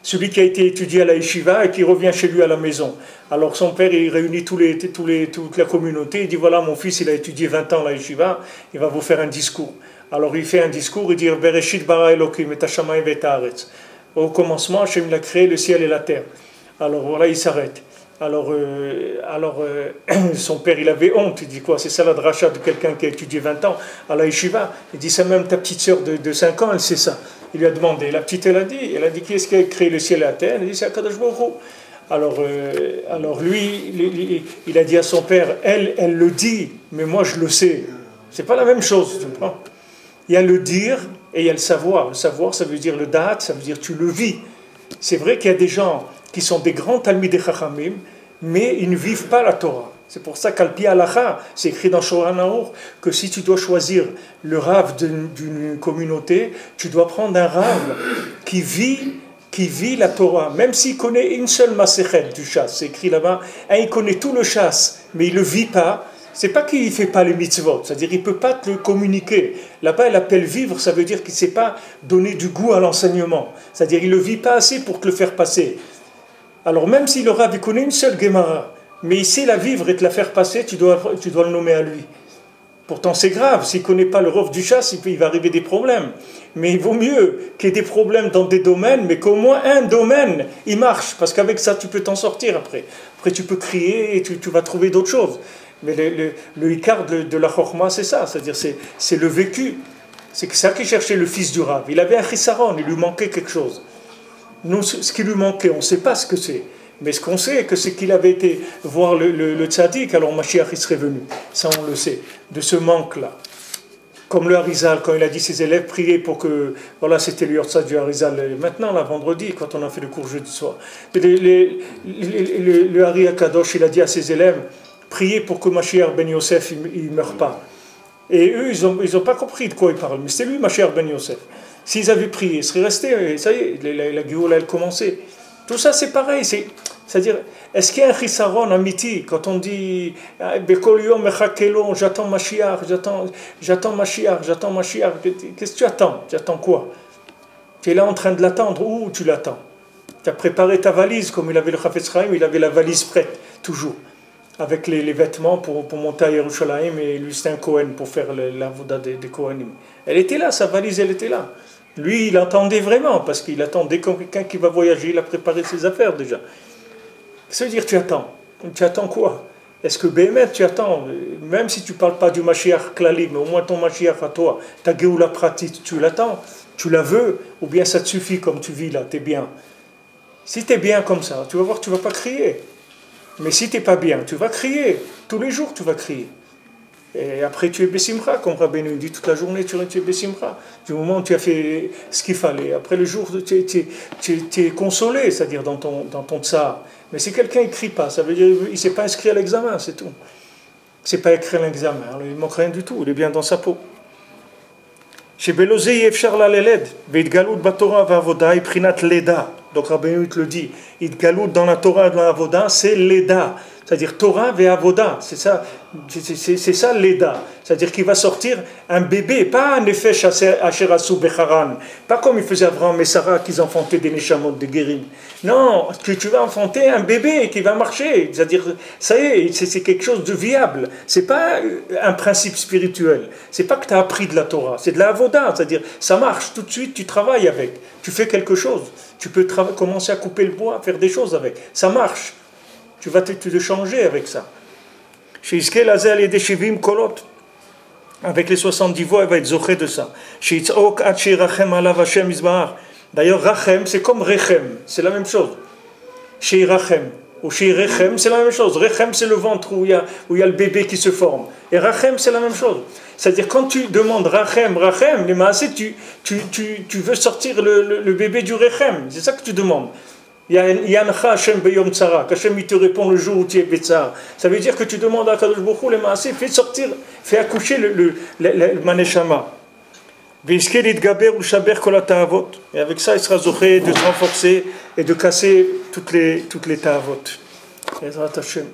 celui qui a été étudié à la yeshiva et qui revient chez lui à la maison. Alors, son père, il réunit toute la communauté, il dit, voilà, mon fils, il a étudié 20 ans à la yeshiva, il va vous faire un discours. Alors il fait un discours, il dit Bereshit bara Elokim et hashamayim et haaretz. Au commencement, Hachem a créé le ciel et la terre. Alors voilà, il s'arrête. Alors son père, il avait honte. Il dit quoi? C'est ça la dracha de quelqu'un qui a étudié 20 ans à la yeshiva. Il dit, c'est même ta petite sœur de 5 ans, elle sait ça. Il lui a demandé, la petite elle a dit qui est-ce qui a créé le ciel et la terre? Elle a dit c'est Akadosh Baruch Hu. Alors lui, il a dit à son père, elle le dit, mais moi je le sais. C'est pas la même chose, tu comprends? Il y a le dire et il y a le savoir. Le savoir, ça veut dire le date, ça veut dire tu le vis. C'est vrai qu'il y a des gens qui sont des grands Talmidei Chachamim, mais ils ne vivent pas la Torah. C'est pour ça qu'Al Pi Halacha, c'est écrit dans Shulchan Aruch, que si tu dois choisir le rav d'une communauté, tu dois prendre un rav qui vit la Torah, même s'il connaît une seule Masechet du chasse, c'est écrit là-bas, il connaît tout le chasse, mais il ne le vit pas. C'est pas qu'il ne fait pas les mitzvot, c'est-à-dire qu'il ne peut pas te le communiquer. Là-bas, elle appelle vivre, ça veut dire qu'il ne sait pas donner du goût à l'enseignement. C'est-à-dire qu'il ne le vit pas assez pour te le faire passer. Alors même si le rav il connaît une seule Gemara, mais il sait la vivre et te la faire passer, tu dois le nommer à lui. Pourtant c'est grave, s'il ne connaît pas le rov du chasse, il va arriver des problèmes. Mais il vaut mieux qu'il y ait des problèmes dans des domaines, mais qu'au moins un domaine, il marche, parce qu'avec ça tu peux t'en sortir après. Après tu peux crier et tu vas trouver d'autres choses. Mais le Icard de la Chokhma, c'est ça, c'est-à-dire c'est le vécu. C'est ça qui cherchait le fils du Rav. Il avait un chisaron, il lui manquait quelque chose. Nous, ce qui lui manquait, on ne sait pas ce que c'est. Mais ce qu'on sait, c'est qu'il avait été voir le tzaddik, alors Mashiach il serait venu. Ça, on le sait, de ce manque-là. Comme le Harizal, quand il a dit ses élèves, priez pour que... Voilà, c'était le Yortzat du Harizal. Maintenant, là, vendredi, quand on a fait le cours jeudi soir. Le Hari Akadosh, il a dit à ses élèves, priez pour que Mashiach ben Yosef, il ne meure pas. Et eux, ils ont pas compris de quoi il parle. Mais c'était lui, Mashiach ben Yosef. S'ils avaient prié, ils seraient restés, ça y est, la Géoula, elle commençait. Tout ça, c'est pareil. C'est-à-dire, est-ce qu'il y a un chisaron amiti quand on dit Bekol yom mechakelo, j'attends Mashiach, j'attends Mashiach. Qu'est-ce que tu attends? Tu attends quoi? Tu es là en train de l'attendre ou tu l'attends? Tu as préparé ta valise, comme il avait le Chafetz Chaim, il avait la valise prête, toujours, avec les vêtements pour monter à Yerushalayim, et lui c'était un Kohen pour faire l'avoda des Kohanim. Elle était là, sa valise, elle était là. Lui, il attendait vraiment, parce qu'il attendait comme quelqu'un qui va voyager, il a préparé ses affaires déjà. Ça veut dire tu attends. Tu attends quoi? Est-ce que Béhémet, tu attends? Même si tu ne parles pas du Mashiach Klali, mais au moins ton Mashiach à toi, ta Géoula pratique, tu l'attends? Tu la veux? Ou bien ça te suffit comme tu vis là, tu es bien? Si tu es bien comme ça, tu vas voir, tu ne vas pas crier. Mais si tu n'es pas bien, tu vas crier. Tous les jours, tu vas crier. Et après, tu es Bessimcha, comme Rabbeinu dit toute la journée, tu es Bessimcha. Du moment où tu as fait ce qu'il fallait. Après le jour, tu es consolé, c'est-à-dire dans ton tsar. Mais si quelqu'un ne crie pas, ça veut dire qu'il ne s'est pas inscrit à l'examen, c'est tout. Il ne s'est pas écrit à l'examen, il ne manque rien du tout, il est bien dans sa peau. Chez Belozé, Yefchar la leled, Veidgalout Batora Vavoda, Iprinat Leda. Donc Rabbeinu te le dit, Idgalout dans la Torah et dans la Avoda, c'est Leda. C'est-à-dire Torah et Avoda, c'est ça Leda. C'est-à-dire qu'il va sortir un bébé, pas un Nefesh Asher Asu Becharan, pas comme il faisait Abraham et Sarah qu'ils enfantaient des Neshamot, des guérim. Non, que tu vas enfanter un bébé qui va marcher. C'est-à-dire, ça y est, c'est quelque chose de viable. C'est pas un principe spirituel. C'est pas que tu as appris de la Torah, c'est de la Avoda. C'est-à-dire, ça marche tout de suite, tu travailles avec. Tu fais quelque chose. Tu peux commencer à couper le bois, faire des choses avec. Ça marche. Tu vas te changer avec ça. Chez Iskel Azel et des Shivim Kolot, avec les 70 voix, il va être zoché de ça. Chez Itzok Achi Rachem Alav Hashem Izbahar. D'ailleurs, Rachem, c'est comme Rechem, c'est la même chose. Chez Rachem ou chez Rechem, c'est la même chose. Rechem, c'est le ventre où il y a le bébé qui se forme. Et Rachem, c'est la même chose. C'est-à-dire, quand tu demandes Rachem, les maasé, tu veux sortir le bébé du Rechem. C'est ça que tu demandes. Yancha Hashem beyom tzara, qu'Hashem il te répond le jour où tu es betsar. Ça veut dire que tu demandes à Kadosh Baruch Hu, les maasé, fais accoucher le maneshama. Veiskel itgaber ou shaber kol ha'ta'avot. Et avec ça, il sera zoché de se renforcer et de casser toutes les ta'avot. Ezrat Hashem.